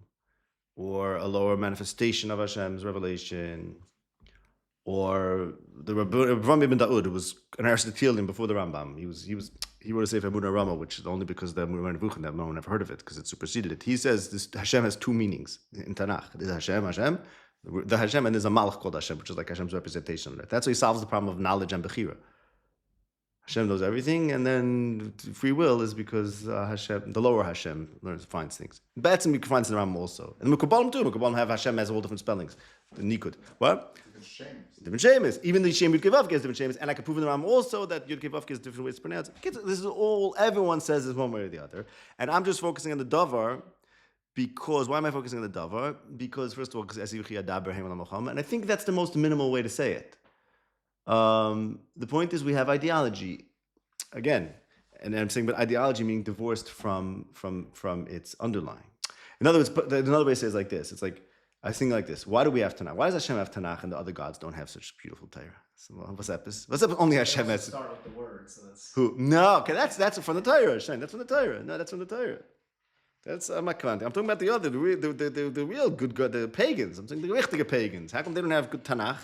or a lower manifestation of Hashem's revelation, or the Rambam ibn Daud, who was an Aristotelian before the Rambam. He wrote a Sefer Emunah Rama, which is only because the Emunah Nevuchim, that no one ever heard of it, because it superseded it. He says this Hashem has two meanings in Tanakh. There's Hashem, the Hashem, and there's a Malach called Hashem, which is like Hashem's representation of it. That's how he solves the problem of knowledge and Bechira. Hashem knows everything, and then free will is because Hashem, the lower Hashem, finds things. Batsim you can find in the Rambam also. And the Mekubalim too. Mekubalim have Hashem has all different spellings. The Nikud. What? Different shemis. Even the Shem Yud Kei Vav has different shemis. And I can prove in the Rambam also that Yud Kei Vav has different ways to pronounce it. This is all, everyone says is one way or the other. And I'm just focusing on the Davar because, why am I focusing on the Davar? Because, first of all, because and I think that's the most minimal way to say it. The point is we have ideology again, and I'm saying, but ideology meaning divorced from its underlying. In other words, another way to say it is like this. It's like I think like this. Why do we have Tanakh? Why does Hashem have Tanakh and the other gods don't have such beautiful Torah? So what's up? Only Hashem has. Start with the word, so that's. Who? No, okay, that's from the Torah. Hashem, that's from the Torah. No, that's from the Torah. That's I'm not counting. I'm talking about the other, the real good God, the pagans. I'm saying the richtige pagans. How come they don't have good Tanakh?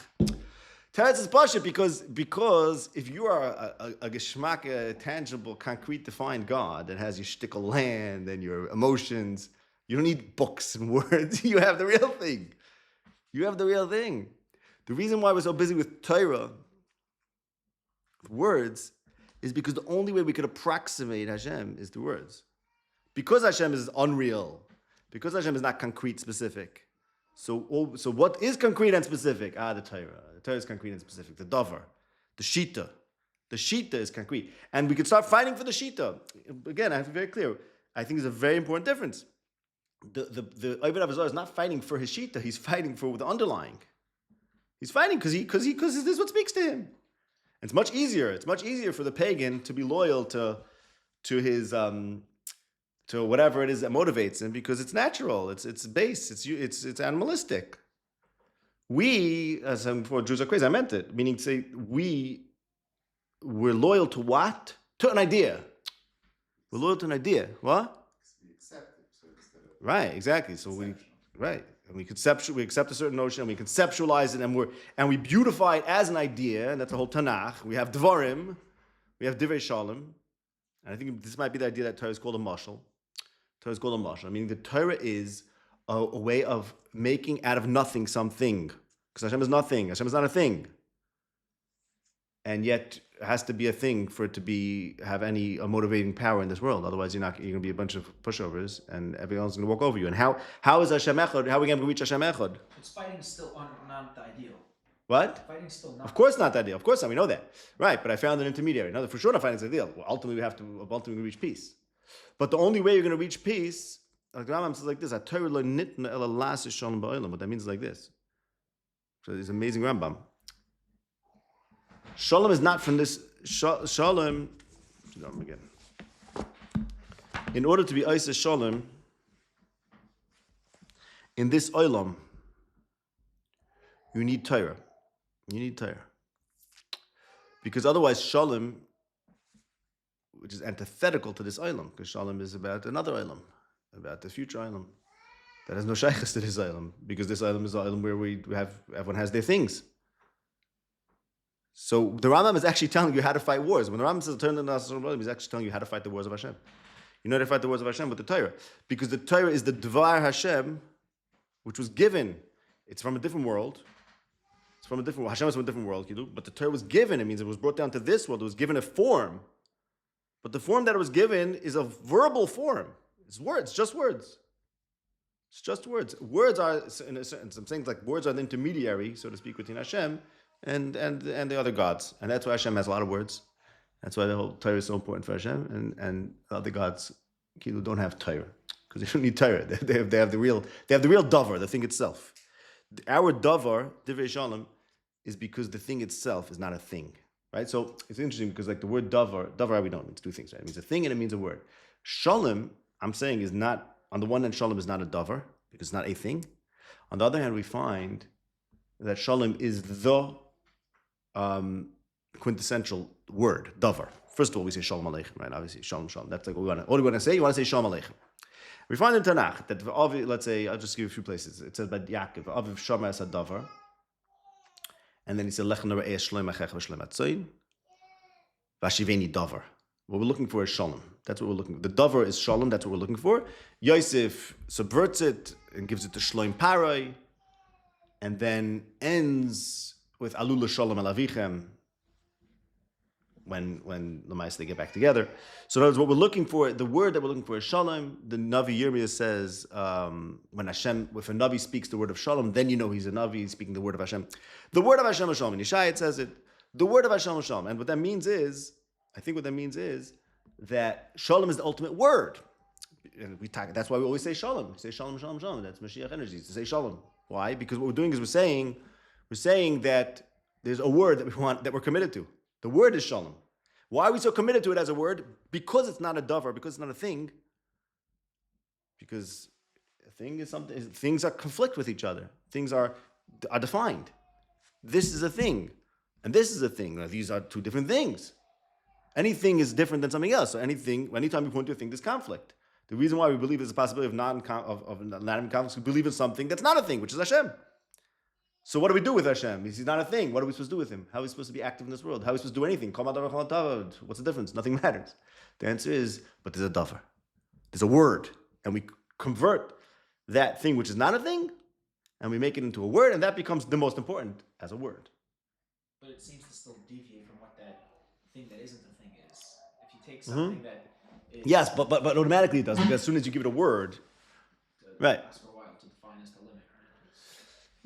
Teretz is bullshit because if you are a geschmack, a tangible, concrete, defined God that has your shtickle land and your emotions, you don't need books and words. You have the real thing. You have the real thing. The reason why we're so busy with Torah, with words, is because the only way we could approximate Hashem is through words. Because Hashem is unreal, because Hashem is not concrete, specific. So what is concrete and specific? The Torah. The Torah is concrete and specific. The Davar, the Shita. The Shita is concrete. And we could start fighting for the Shita. Again, I have to be very clear. I think there's a very important difference. The Ovid Avazar is not fighting for his Shita. He's fighting for the underlying. He's fighting because this is what speaks to him. And it's much easier. It's much easier for the pagan to be loyal to his to whatever it is that motivates him, because it's natural, it's base, it's animalistic. We, as before, Jews are crazy. I meant it, meaning to say we're loyal to what? To an idea. We're loyal to an idea. What? We accept it. So instead of Right, exactly. So we accept a certain notion, and we conceptualize it, and we beautify it as an idea, and that's the whole Tanakh. We have Dvarim, we have Divrei Shalom, and I think this might be the idea that Torah is called a mashal. Torah is called a mashal, meaning the Torah is a way of making out of nothing something, because Hashem is nothing. Hashem is not a thing, and yet it has to be a thing for it to have any motivating power in this world. Otherwise, you're going to be a bunch of pushovers, and everyone else is going to walk over you. And how is Hashem Echad? How are we going to reach Hashem Echad? It's fighting still not the ideal. What? Fighting still not. Of course not the ideal. Of course not. We know that. Right, but I found an intermediary. No, for sure not fighting the ideal. Well, ultimately, we have to reach peace. But the only way you're going to reach peace, like the Rambam says like this, what that means is like this. So this amazing Rambam. Shalom is not from this. Shalom, again. In order to be Isa Shalom, in this Olam, you need Torah. You need Torah. Because otherwise, Shalom, which is antithetical to this Olam, because Shalom is about another Olam, about the future Olam, that has no shaykhs to this Olam, because this Olam is an Olam where everyone has their things. So the Rambam is actually telling you how to fight wars. When the Rambam says turn to the Nasr, he's actually telling you how to fight the wars of Hashem. You know how to fight the wars of Hashem with the Torah. Because the Torah is the Davar Hashem, which was given. It's from a different world. It's from a different world. Hashem is from a different world, but the Torah was given. It means it was brought down to this world. It was given a form. But the form that it was given is a verbal form. It's words, just words. It's just words. Words are, in some things like words are the intermediary, so to speak, between Hashem and the other gods. And that's why Hashem has a lot of words. That's why the whole Torah is so important for Hashem. And the other gods don't have Torah, because they don't need Torah. They have the real Davar, the thing itself. Our Davar, Divrei Shalom, is because the thing itself is not a thing. Right? So it's interesting because like the word Davar we don't mean two things, right? It means a thing and it means a word. Shalom, I'm saying, is not, on the one hand, Shalom is not a Davar, because it's not a thing. On the other hand, we find that Shalom is the quintessential word, Davar. First of all, we say Shalom Aleichem, right? Obviously, Shalom. That's like what we want to say. You want to say Shalom Aleichem. We find in Tanakh that, let's say, I'll just give you a few places. It says by Yaakov, Aviv Shama as a Davar. And then he said, Lechem Nore'eh Shloim Achech V'Shloim Atzoin. Vashiveni Davar. What we're looking for is Shalom. That's what we're looking for. The Davar is Shalom. That's what we're looking for. Yosef subverts it and gives it to Shloim Paroi, and then ends with Alula Shalom Alavichem when Lamais they get back together. So in other words, what we're looking for, the word that we're looking for is Shalom. The Navi Yirmiyah says, when Hashem, if a Navi speaks the word of Shalom, then you know he's a Navi, he's speaking the word of Hashem. The word of Hashem is Shalom. In Yeshaya it says it, the word of Hashem is Shalom. And what that means is, I think what that means is that Shalom is the ultimate word. And that's why we always say Shalom. We say Shalom, Shalom, Shalom. That's Mashiach energy, to say Shalom. Why? Because what we're doing is we're saying that there's a word that we want, that we're committed to. The word is Shalom. Why are we so committed to it as a word? Because it's not a davar, because it's not a thing. Because a thing is something, things are conflict with each other. Things are defined. This is a thing, and this is a thing. Now, these are two different things. Anything is different than something else. So anytime we point to a thing, there's conflict. The reason why we believe there's a possibility of not conflict is we believe in something that's not a thing, which is Hashem. So what do we do with Hashem? He's not a thing. What are we supposed to do with him? How are we supposed to be active in this world? How are we supposed to do anything? What's the difference? Nothing matters. The answer is, but there's a davar. There's a word. And we convert that thing which is not a thing, and we make it into a word, and that becomes the most important as a word. But it seems to still deviate from what that thing that isn't a thing is. If you take something that is... Yes, but automatically it does, because as soon as you give it a word, right.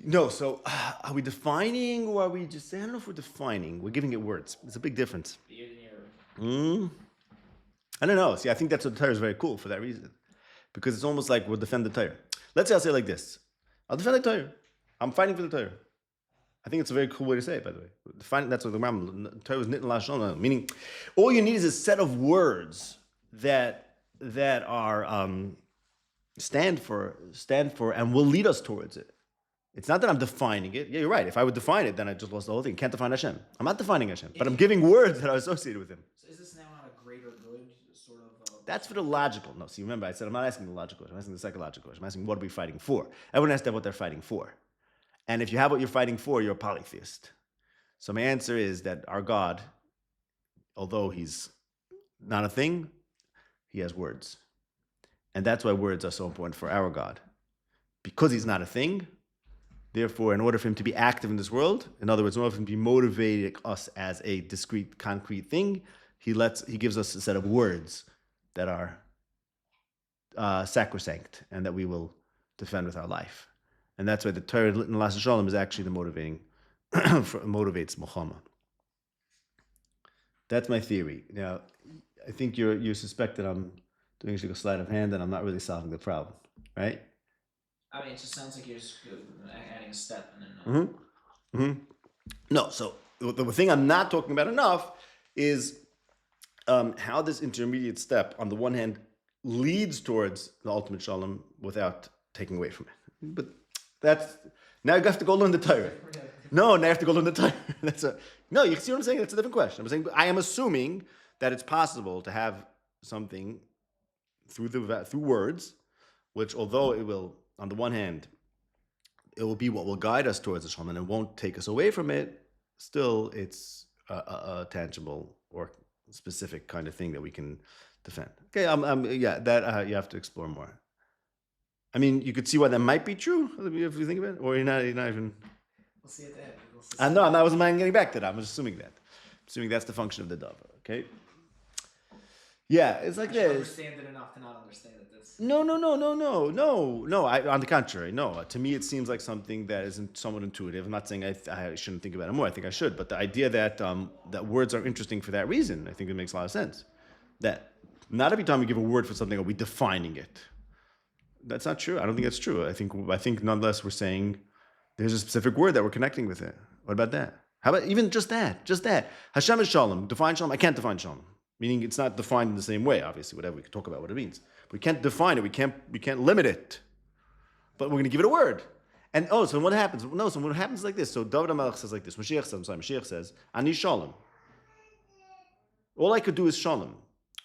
No, so are we defining, or are we just saying, I don't know if we're defining, we're giving it words. There's a big difference. I don't know. See, I think that's what the Torah is very cool for that reason. Because it's almost like we'll defend the Torah. Let's say I'll say it like this. I'll defend the Torah. I'm fighting for the Torah. I think it's a very cool way to say it, by the way. That's what the Rambam, Torah was nitn lashon, meaning all you need is a set of words that that are stand for and will lead us towards it. It's not that I'm defining it. Yeah, you're right. If I would define it, then I just lost the whole thing. Can't define Hashem. I'm not defining Hashem, but I'm giving words that are associated with Him. So is this now not a greater good sort of? That's for the logical. No, see, remember, I said I'm not asking the logical question. I'm asking the psychological question. I'm asking what are we fighting for? Everyone has to have what they're fighting for. And if you have what you're fighting for, you're a polytheist. So my answer is that our God, although He's not a thing, He has words. And that's why words are so important for our God. Because He's not a thing, therefore, in order for Him to be active in this world, in other words, in order for Him to be motivating us as a discrete, concrete thing, He gives us a set of words that are sacrosanct and that we will defend with our life. And that's why the Torah in Las Shalom is actually the motivates Muhammad. That's my theory. Now, I think you suspect that I'm doing a sleight of hand and I'm not really solving the problem, right? I mean, it just sounds like you're just adding a step and then. No, so the thing I'm not talking about enough is how this intermediate step, on the one hand, leads towards the ultimate shalom without taking away from it. But now you have to go learn the Torah. No, now you have to go learn the Torah. No, you see what I'm saying? That's a different question. I'm saying I am assuming that it's possible to have something through words, which although it will, on the one hand, it will be what will guide us towards the shalom and it won't take us away from it, still it's a tangible or specific kind of thing that we can defend. Okay, you have to explore more. I mean, you could see why that might be true if you think about it, or you're not even. We'll see at the end. I know. I wasn't getting back to that. I'm just assuming that. Assuming that's the function of the Davar. Okay. Yeah, it's like this. Understand it enough to not understand it. No. On the contrary, no. To me, it seems like something that isn't somewhat intuitive. I'm not saying I shouldn't think about it more. I think I should. But the idea that that words are interesting for that reason, I think it makes a lot of sense. That not every time we give a word for something are we defining it. That's not true. I don't think that's true. I think nonetheless we're saying there's a specific word that we're connecting with it. What about that? How about even just that? Just that. Hashem is shalom. Define shalom. I can't define shalom. Meaning it's not defined in the same way, obviously, whatever. We can talk about what it means. We can't define it. We can't limit it. But we're going to give it a word. And so what happens? No, so what happens is like this. So David HaMelech says like this. Mashiach says, Ani shalom. All I could do is shalom.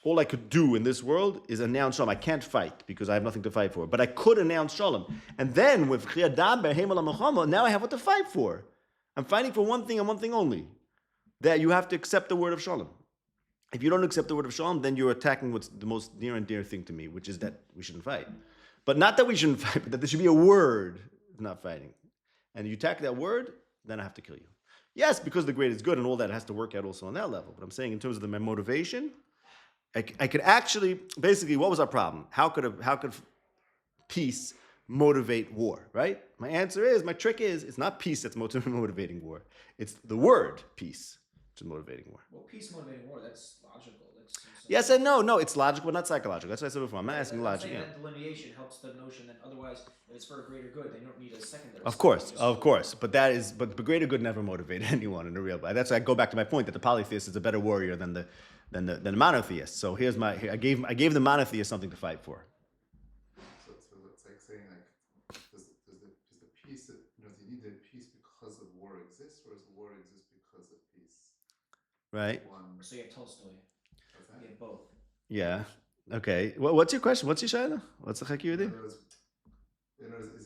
All I could do in this world is announce shalom. I can't fight because I have nothing to fight for. But I could announce shalom. And then with now I have what to fight for. I'm fighting for one thing and one thing only. That you have to accept the word of shalom. If you don't accept the word of shalom, then you're attacking what's the most near and dear thing to me, which is that we shouldn't fight. But not that we shouldn't fight, but that there should be a word of not fighting. And you attack that word, then I have to kill you. Yes, because the great is good and all that has to work out also on that level. But I'm saying in terms of my motivation, I could actually, basically, what was our problem? How could peace motivate war, right? My trick is, it's not peace that's motivating war. It's the word peace which is motivating war. Well, peace motivating war, that's logical. Yes and no. It's logical, but not psychological. That's what I said before. I'm not asking logic. Yeah. That delineation helps the notion that otherwise, if it's for a greater good, then you don't need a secondary. Of course. But the greater good never motivated anyone in the real life. That's why I go back to my point that the polytheist is a better warrior than the monotheist. So I gave the monotheist something to fight for. So it's like saying does the peace do you need the peace because of war exists, or does war exist because of peace? Right. So you have Tolstoy. You have both. Yeah. Okay. What's your question? What's your shayla? What's the chakir there?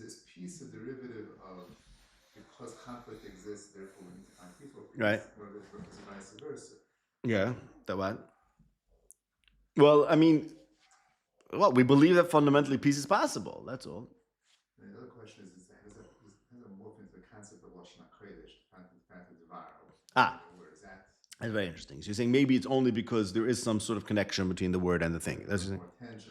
Is peace a derivative of because conflict exists, therefore we need to find peace, or peace, right? Or is it vice versa? Yeah. That what? Well, I mean, we believe that fundamentally peace is possible. That's all. And the other question is how does it morph into the concept of Lashon HaKodesh, Davar? Where is that? That's very interesting. So you're saying maybe it's only because there is some sort of connection between the word and the thing. That's what you're saying.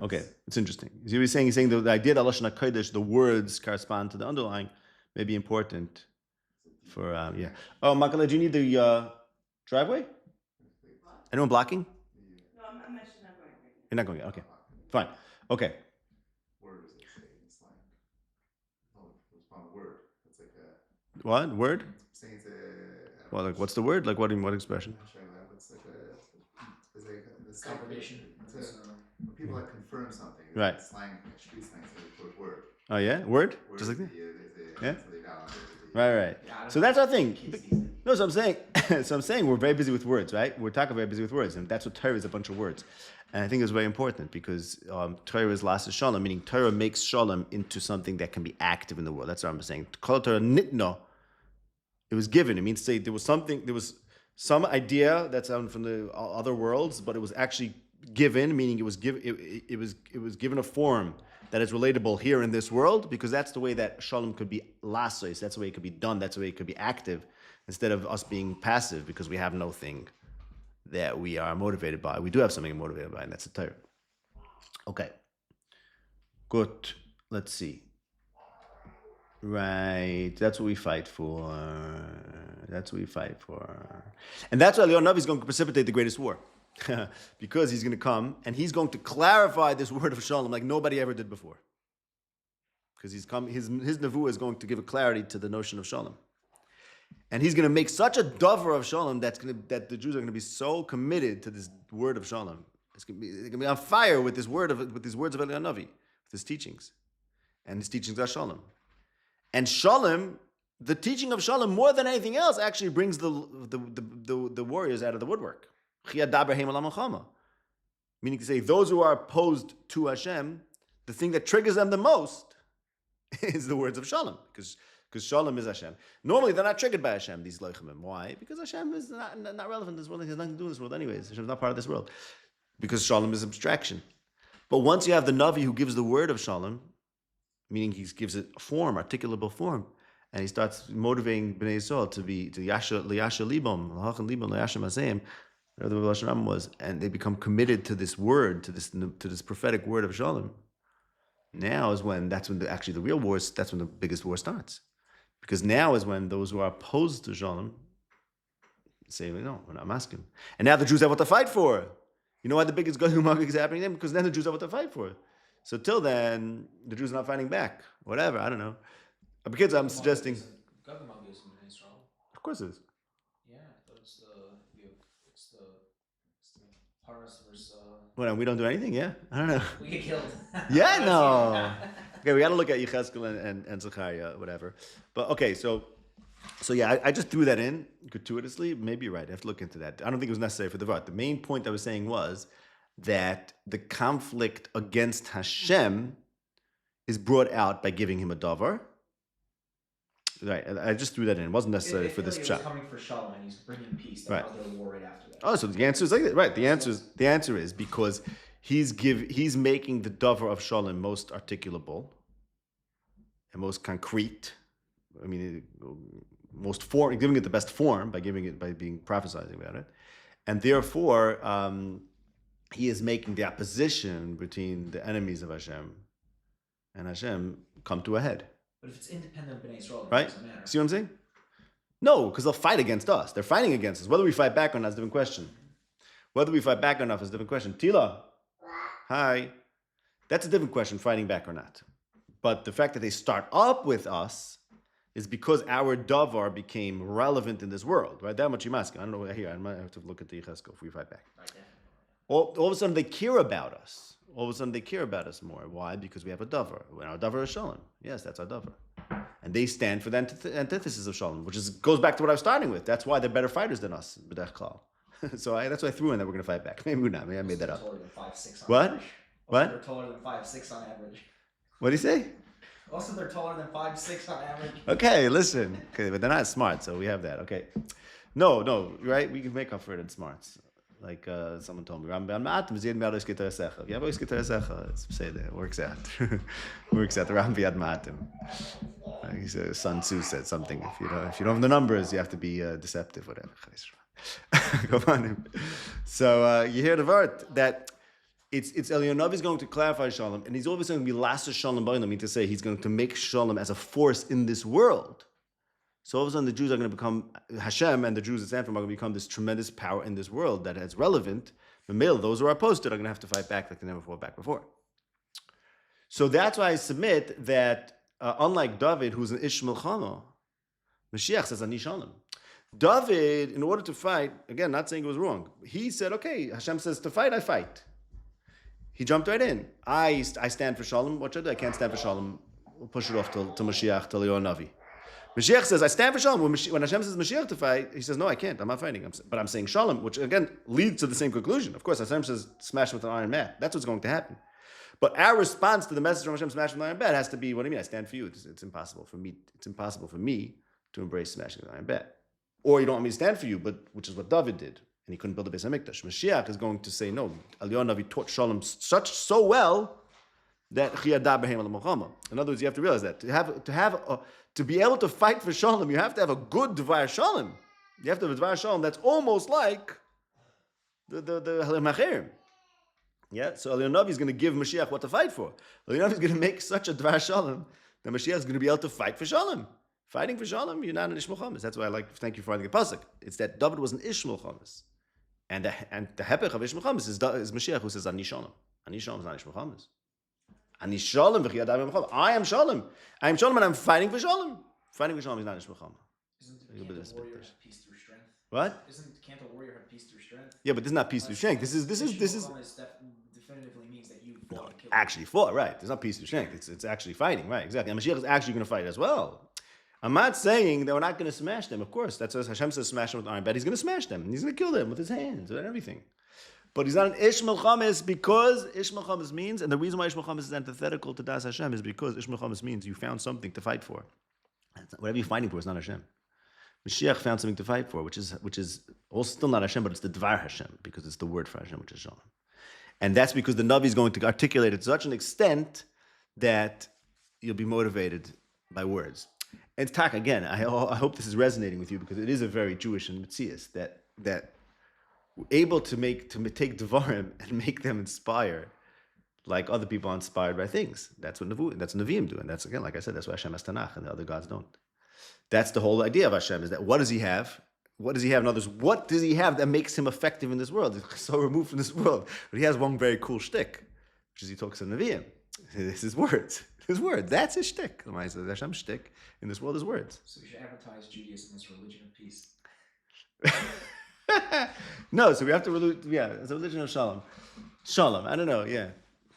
Okay, it's interesting. So he's saying the idea that Lashon HaKodesh, the words correspond to the underlying, may be important for yeah. Oh, Makala, do you need the driveway? What? Anyone blocking? No, I'm actually not going. You're not going. Okay, fine. Okay. Word is it saying? It's like it's not a word. It's like a what word? Saying it's a. Well, like what's the word? Like what expression? It's like confirmation. When people like confirm something, Right. Slang, street slang, say the quote word. Oh yeah, word? Word Just like that? Yeah. Right. So that's our thing. No, so I'm saying, we're very busy with words, right? We're talking very busy with words, and that's what Torah is, a bunch of words. And I think it's very important because Torah is lasa shalom, meaning Torah makes shalom into something that can be active in the world. That's what I'm saying. Kol Torah nitno, it was given. It means to say there was some idea that's from the other worlds, but it was actually given, meaning it was given a form that is relatable here in this world, because that's the way that shalom could be lasos. That's the way it could be done. That's the way it could be active, instead of us being passive, because we have no thing that we are motivated by. We do have something motivated by, and that's the Torah. Okay. Good. Let's see. Right. That's what we fight for. That's what we fight for. And that's why Eliyahu Navi is going to precipitate the greatest war. Because he's going to come and he's going to clarify this word of shalom like nobody ever did before. Because his nevuah is going to give a clarity to the notion of shalom. And he's going to make such a davar of shalom that the Jews are going to be so committed to this word of shalom. They're going to be on fire with these words of Eliyahu Navi, with his teachings. And his teachings are shalom. And shalom, the teaching of shalom, more than anything else, actually brings the warriors out of the woodwork. Meaning to say, those who are opposed to Hashem, the thing that triggers them the most is the words of shalom, because shalom is Hashem. Normally, they're not triggered by Hashem, these loichemim. Why? Because Hashem is not relevant in this world. He has nothing to do with this world anyways. Hashem is not part of this world. Because shalom is abstraction. But once you have the Navi who gives the word of shalom, meaning he gives it a form, articulable form, and he starts motivating Bnei Yisrael to yasha libam, l'hachan libam, l'yasha masayim, whatever the Rambam was, and they become committed to this word, to this prophetic word of shalom. Now is when actually the real war is. That's when the biggest war starts, because now is when those who are opposed to shalom say, no, we're not masking. And now the Jews have what to fight for. You know why the biggest Gog U'Magog is happening then? Because then the Jews have what to fight for. So till then, the Jews are not fighting back. Whatever, I don't know. Because I'm suggesting. Gog U'Magog is in Israel. Of course it is. Yeah, it's the harness versus. Well, we don't do anything, yeah? I don't know. We get killed. Yeah, no. Okay, we got to look at Yechezkel and Zechariah, whatever. But okay, so yeah, I just threw that in gratuitously. Maybe you're right. I have to look into that. I don't think it was necessary for the Davar. The main point I was saying was that the conflict against Hashem is brought out by giving him a Davar. Right, I just threw that in. It wasn't necessary for this shot. He's coming for Shalom and he's bringing peace. Then right. I'll go to war right after that. Oh, so the answer is like that. Right. The answer is because he's making the Davar of Shalom most articulable and most concrete. I mean, giving it the best form by being prophesizing about it, and therefore he is making the opposition between the enemies of Hashem and Hashem come to a head. But if it's independent of Bnei Yisrael, right? It doesn't matter. See what I'm saying? No, because they'll fight against us. They're fighting against us. Whether we fight back or not is a different question. Tila, hi. That's a different question, fighting back or not. But the fact that they start up with us is because our davar became relevant in this world, right? That much you ask. I don't know here. I might have to look at the Yechezkel if we fight back. Right, yeah. All of a sudden they care about us. All of a sudden they care about us more. Why? Because we have a davar. And our davar is shalom. Yes, that's our davar. And they stand for the antithesis of shalom, which goes back to what I was starting with. That's why they're better fighters than us, b'derech klal. So that's why I threw in that we're going to fight back. Maybe we're not. Maybe I made that up. Taller than 5'6" on What? average. What? They're taller than 5'6" on average. What do you say? Also, they're taller than 5'6" on average. Okay, listen. Okay, but they're not smart, so we have that. Okay. No, right? We can make up for it in smarts. Like someone told me, Rambam is yed me'al iskei teresecha. If you have iskei teresecha, say that. It works out. Works out. The Rambam yad ma'atim. He said, Sun Tzu said something. If you don't have the numbers, you have to be deceptive, whatever. Go on. So you hear the word that it's Eliyahu Navi is going to clarify shalom, and he's always going to be last shalom b'olam. I mean to say he's going to make shalom as a force in this world. So all of a sudden the Jews are going to become Hashem, and the Jews at Sanford are going to become this tremendous power in this world that is relevant. But those who are opposed to it are going to have to fight back like they never fought back before. So that's why I submit that unlike David, who's an Ish Milchama, Mashiach says Ani Shalom. David, in order to fight, again, not saying it was wrong, he said, okay, Hashem says to fight, I fight. He jumped right in. I stand for Shalom. What should I do? I can't stand for Shalom. We'll push it off to Mashiach, to Eliyahu Navi. Mashiach says, I stand for Shalom. When Hashem says Mashiach to fight, he says, no, I can't. I'm not fighting. But I'm saying Shalom, which again leads to the same conclusion. Of course, Hashem says, smash with an iron bat. That's what's going to happen. But our response to the message from Hashem, smash with an iron bat, has to be, what do you mean? I stand for you. It's impossible for me. It's impossible for me to embrace smashing with an iron bat. Or you don't want me to stand for you, but which is what David did. And he couldn't build a Beis HaMikdash. Mashiach is going to say, no, Eliyahu Navi taught Shalom so well that in other words, you have to realize that to be able to fight for Shalom, you have to have a good Davar Shalom. You have to have a Davar Shalom that's almost like the Machirim. Yeah, so Eliyahu Navi is going to give Mashiach what to fight for. Eliyahu Navi is going to make such a Davar Shalom that Mashiach is going to be able to fight for Shalom. Fighting for Shalom, you're not an Ishmael Chametz. That's why I like to thank you for finding a pasuk. It's that David was an Ishmael Chametz. And the hepech of Ishmael Chametz is Mashiach, who says, Ani Shalom. Ani Shalom is not Ishmael Chametz. Ani Shalom v'chiyadai b'mechalom. I am Shalom. I am Shalom and I'm fighting for Shalom. Fighting for Shalom is not Ishmael Chametz. Can't a warrior have peace through strength? What? Can't a warrior have peace through strength? Yeah, but this is not peace through strength. This is definitively means that you fought and killed. Actually fought, right. It's not peace through strength. It's actually fighting, right, exactly. And Mashiach is actually going to fight as well. I'm not saying that we're not going to smash them. Of course, that's what Hashem says, smash them with iron bat. He's going to smash them. He's going to kill them with his hands and everything. But he's not an Ishmael Chametz because Ishmael Chametz means, and the reason why Ishmael Chametz is antithetical to Das Hashem is because Ishmael Chametz means you found something to fight for. Whatever you're fighting for is not Hashem. Mashiach found something to fight for, which is also still not Hashem, but it's the Davar Hashem, because it's the word for Hashem, which is Shalom. And that's because the Navi is going to articulate it to such an extent that you'll be motivated by words. And Tak, again, I hope this is resonating with you because it is a very Jewish and Metzias that we're able to take Devarim and make them inspire like other people are inspired by things. That's what Nevi'im do. And that's, again, like I said, that's why Hashem has Tanakh and the other gods don't. That's the whole idea of Hashem, is that what does he have? What does he have in others? What does he have that makes him effective in this world? He's so removed from this world. But he has one very cool shtick, which is he talks to Nevi'im. It's his words. His words. That's his shtick. Hashem's shtick in this world is words. So we should advertise Judaism as religion of peace. No, so we have to, it's a religion of Shalom. Shalom, I don't know, yeah.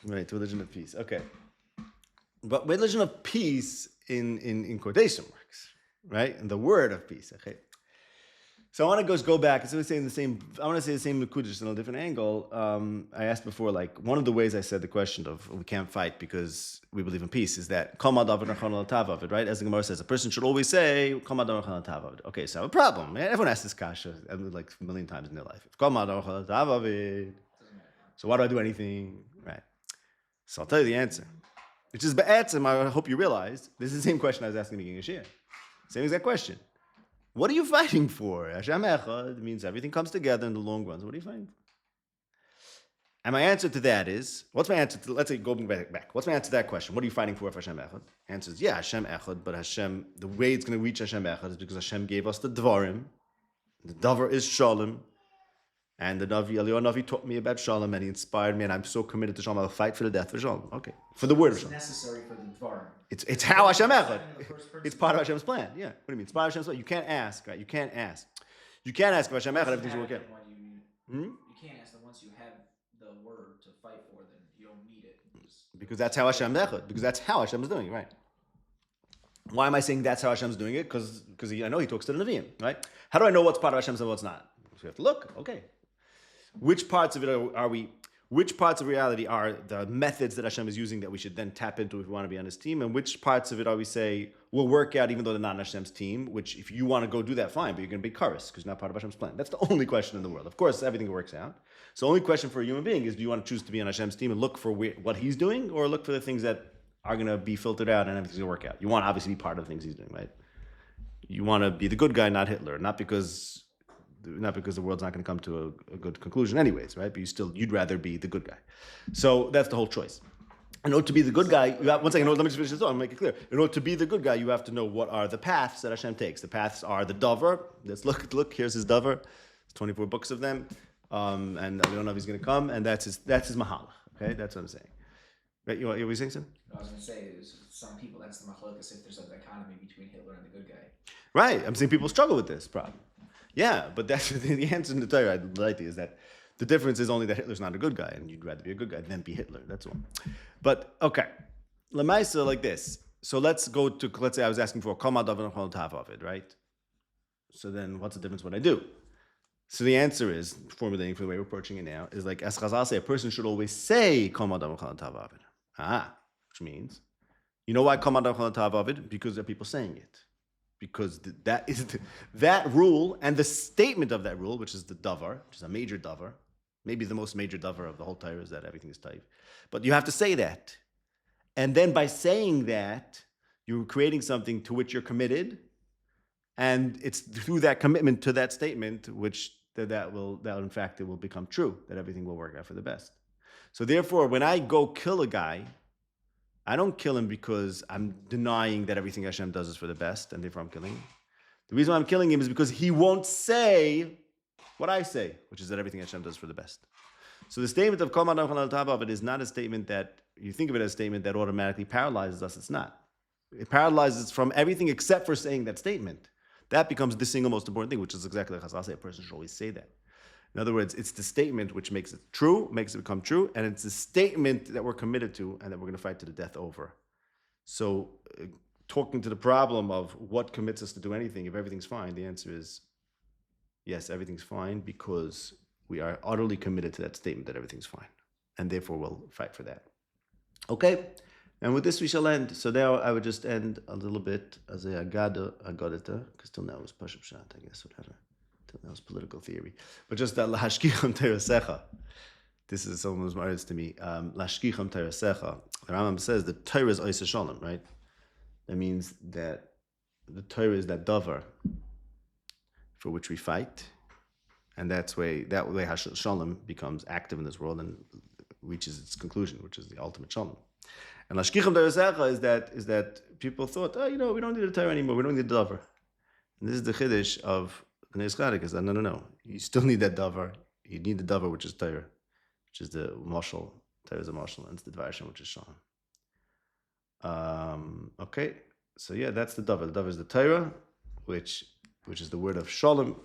Right, religion of peace, okay. But religion of peace in quotation marks, right? And the word of peace, okay. So I want to go back. I want to say the same Nakudah, just in a different angle. I asked before, like, one of the ways I said the question of we can't fight because we believe in peace is that Kama Davar Nachon Tavavid, right? As the Gemara says, a person should always say Kama Davar Nachon Tavavid. Okay, so I have a problem. Everyone asks this kasha like a million times in their life. Kama Davar Nachon Tavavid. So why do I do anything? Right. So I'll tell you the answer, which is Ba'atzim. I hope you realized this is the same question I was asking the beginning of Shir. Same exact question. What are you fighting for? Hashem Echad means everything comes together in the long run. So what are you fighting for? And my answer to that is, what's my answer to, let's say, go back. What's my answer to that question? What are you fighting for Hashem Echad? Answer is, yeah, Hashem Echad, but Hashem, the way it's going to reach Hashem Echad is because Hashem gave us the Dvarim. The Davar is Shalom. And the Navi, Eliyahu Navi taught me about Shalom, and he inspired me, and I'm so committed to Shalom, I'll fight for the death for Shalom. Okay. For the word of Shalom. It's necessary for the Dvarim. It's how Hashem Echad. It's part of Hashem's plan. Yeah. What do you mean? It's part of Hashem's plan. You can't ask, right? You can't ask if Hashem Echad, everything's going to work out. You can't ask that once you have the word to fight for, then you don't need it. Because that's how Hashem Echad. Because that's how Hashem is doing it, right? Why am I saying that's how Hashem's doing it? Because I know he talks to the Nevi'im, right? How do I know what's part of Hashem's and what's not? So we have to look. Okay. Which parts of it which parts of reality are the methods that Hashem is using that we should then tap into if we want to be on his team? And which parts of it are we say will work out even though they're not on Hashem's team, which if you want to go do that, fine, but you're going to be karis because you're not part of Hashem's plan. That's the only question in the world. Of course, everything works out. So the only question for a human being is, do you want to choose to be on Hashem's team and look for what he's doing, or look for the things that are going to be filtered out and everything's going to work out? You want to obviously be part of the things he's doing, right? You want to be the good guy, not Hitler, not because the world's not going to come to a good conclusion anyways, right? But you'd rather be the good guy. So that's the whole choice. In order to be the good guy, let me just finish this thought and make it clear. In order to be the good guy, you have to know what are the paths that Hashem takes. The paths are the Davar. Let's look, here's his Davar. There's 24 books of them. And I don't know if he's going to come, and that's his Mahalach. Okay, that's what I'm saying. Right, you were saying something? I was going to say, some people, that's the machlokas if there's a dichotomy between Hitler and the good guy. Right, I'm saying people struggle with this problem. Yeah, but that's the answer in the Torah. The idea is that the difference is only that Hitler's not a good guy, and you'd rather be a good guy than be Hitler. That's all. But okay, Lamaisa like this. So let's say I was asking for Kol Ma'adav Nechol Tavavid, right? So then what's the difference what I do? So the answer is, formulating for the way we're approaching it now, is like, as Chazal say, a person should always say Kol Ma'adav Nechol Tavavid. Which means, you know why Kol Ma'adav Nechol Tavavid? Because there are people saying it. Because that is that rule and the statement of that rule, which is the Davar, which is a major Davar, maybe the most major Davar of the whole Torah is that everything is Taiv. But you have to say that. And then by saying that, you're creating something to which you're committed. And it's through that commitment to that statement, which that in fact, it will become true, that everything will work out for the best. So therefore, when I go kill a guy, I don't kill him because I'm denying that everything Hashem does is for the best, and therefore I'm killing him. The reason why I'm killing him is because he won't say what I say, which is that everything Hashem does for the best. So the statement of Kol Ma'adav Nechol Tavavid is not a statement that, you think of it as a statement that automatically paralyzes us. It's not. It paralyzes from everything except for saying that statement. That becomes the single most important thing, which is exactly like Chazal say, a person should always say that. In other words, it's the statement which makes it true, makes it become true, and it's the statement that we're committed to and that we're going to fight to the death over. So, talking to the problem of what commits us to do anything, if everything's fine, the answer is yes, everything's fine because we are utterly committed to that statement that everything's fine, and therefore we'll fight for that. Okay, and with this we shall end. So now I would just end a little bit as a agadita, because till now it was Pashup Shat, I guess, whatever. That was political theory. But just that Lahashkicham Terasecha. This is someone who's married to me. Lahashkicham Terasecha. The Rambam says the Torah is Oisa Shalom, right? That means that the Torah is that Davar for which we fight. And that way Shalom becomes active in this world and reaches its conclusion, which is the ultimate Shalom. And Lahashkicham Terasecha is that people thought, we don't need the Torah anymore. We don't need the Davar. And this is the Chiddush of and is no. You still need that davar. You need the davar, which is Torah, which is the mashal. Torah is a mashal, and it's the Dvar Hashem, which is Shalom. Okay, so yeah, that's the davar. The davar is the Torah, which is the word of Shalom.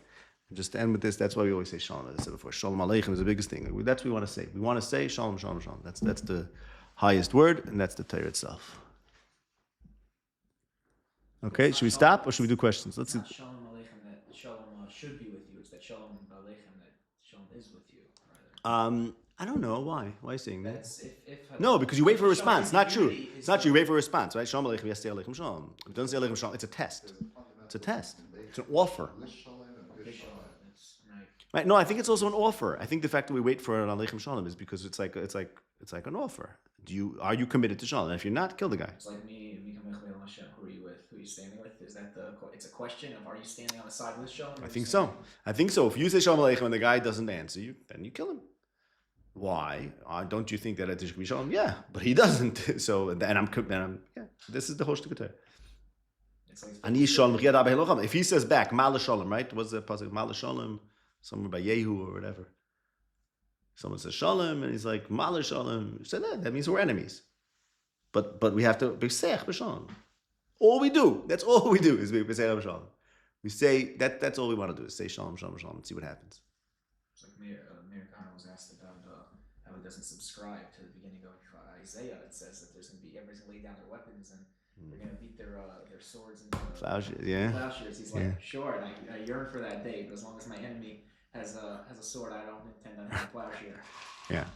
And just to end with this, that's why we always say Shalom. As I said before, Shalom Aleichem is the biggest thing. That's what we want to say. We want to say Shalom, Shalom, Shalom. That's the highest word, and that's the Torah itself. Okay, should we stop or should we do questions? Let's see. Shalom Aleichem, that Shalom should be with you. It's that Shalom Aleichem, that Shalom is with you. Rather. I don't know why. Why are you saying that? If No, because you wait for a response. Not true. It's not true. You wait for a response, right? Shalom Aleichem, yes, say Aleichem Shalom. If it doesn't say Aleichem Shalom, it's a test. It's a test. It's an offer. Right? No, I think it's also an offer. I think the fact that we wait for an Aleichem Shalom is because it's like an offer. Are you committed to Shalom? And if you're not, kill the guy. It's like me, Hashem. Who are you with? Who are you standing with? Is that it's a question of are you standing on the side with Shalom? I think so. If you say Shalom Aleichem and the guy doesn't answer you, then you kill him. Why? Don't you think that it should be Shalom? Yeah, but he doesn't. So, this is the Hosh Tukateh. Ani Shalom. If he says back, Ma'ala Shalom, right? What's the pasuk? Ma'ala Shalom, somewhere by Yehu or whatever. Someone says Shalom, and he's like, Ma'ala Shalom. You say that means we're enemies. But we have to be B'Seich B'Shalom. All we do, that's all we do, is be B'Seich B'Shalom. We say, that's all we want to do, is say Shalom, Shalom, Shalom, and see what happens. It's like Meir Kahane was asked about how he doesn't subscribe to the beginning of Isaiah. It says that everybody's going to lay down their weapons and they're going to beat their swords and plowshares. Yeah. Plowshares. He's like, sure, and I yearn for that day, but as long as my enemy has a sword, I don't intend on having a plowshare. Yeah.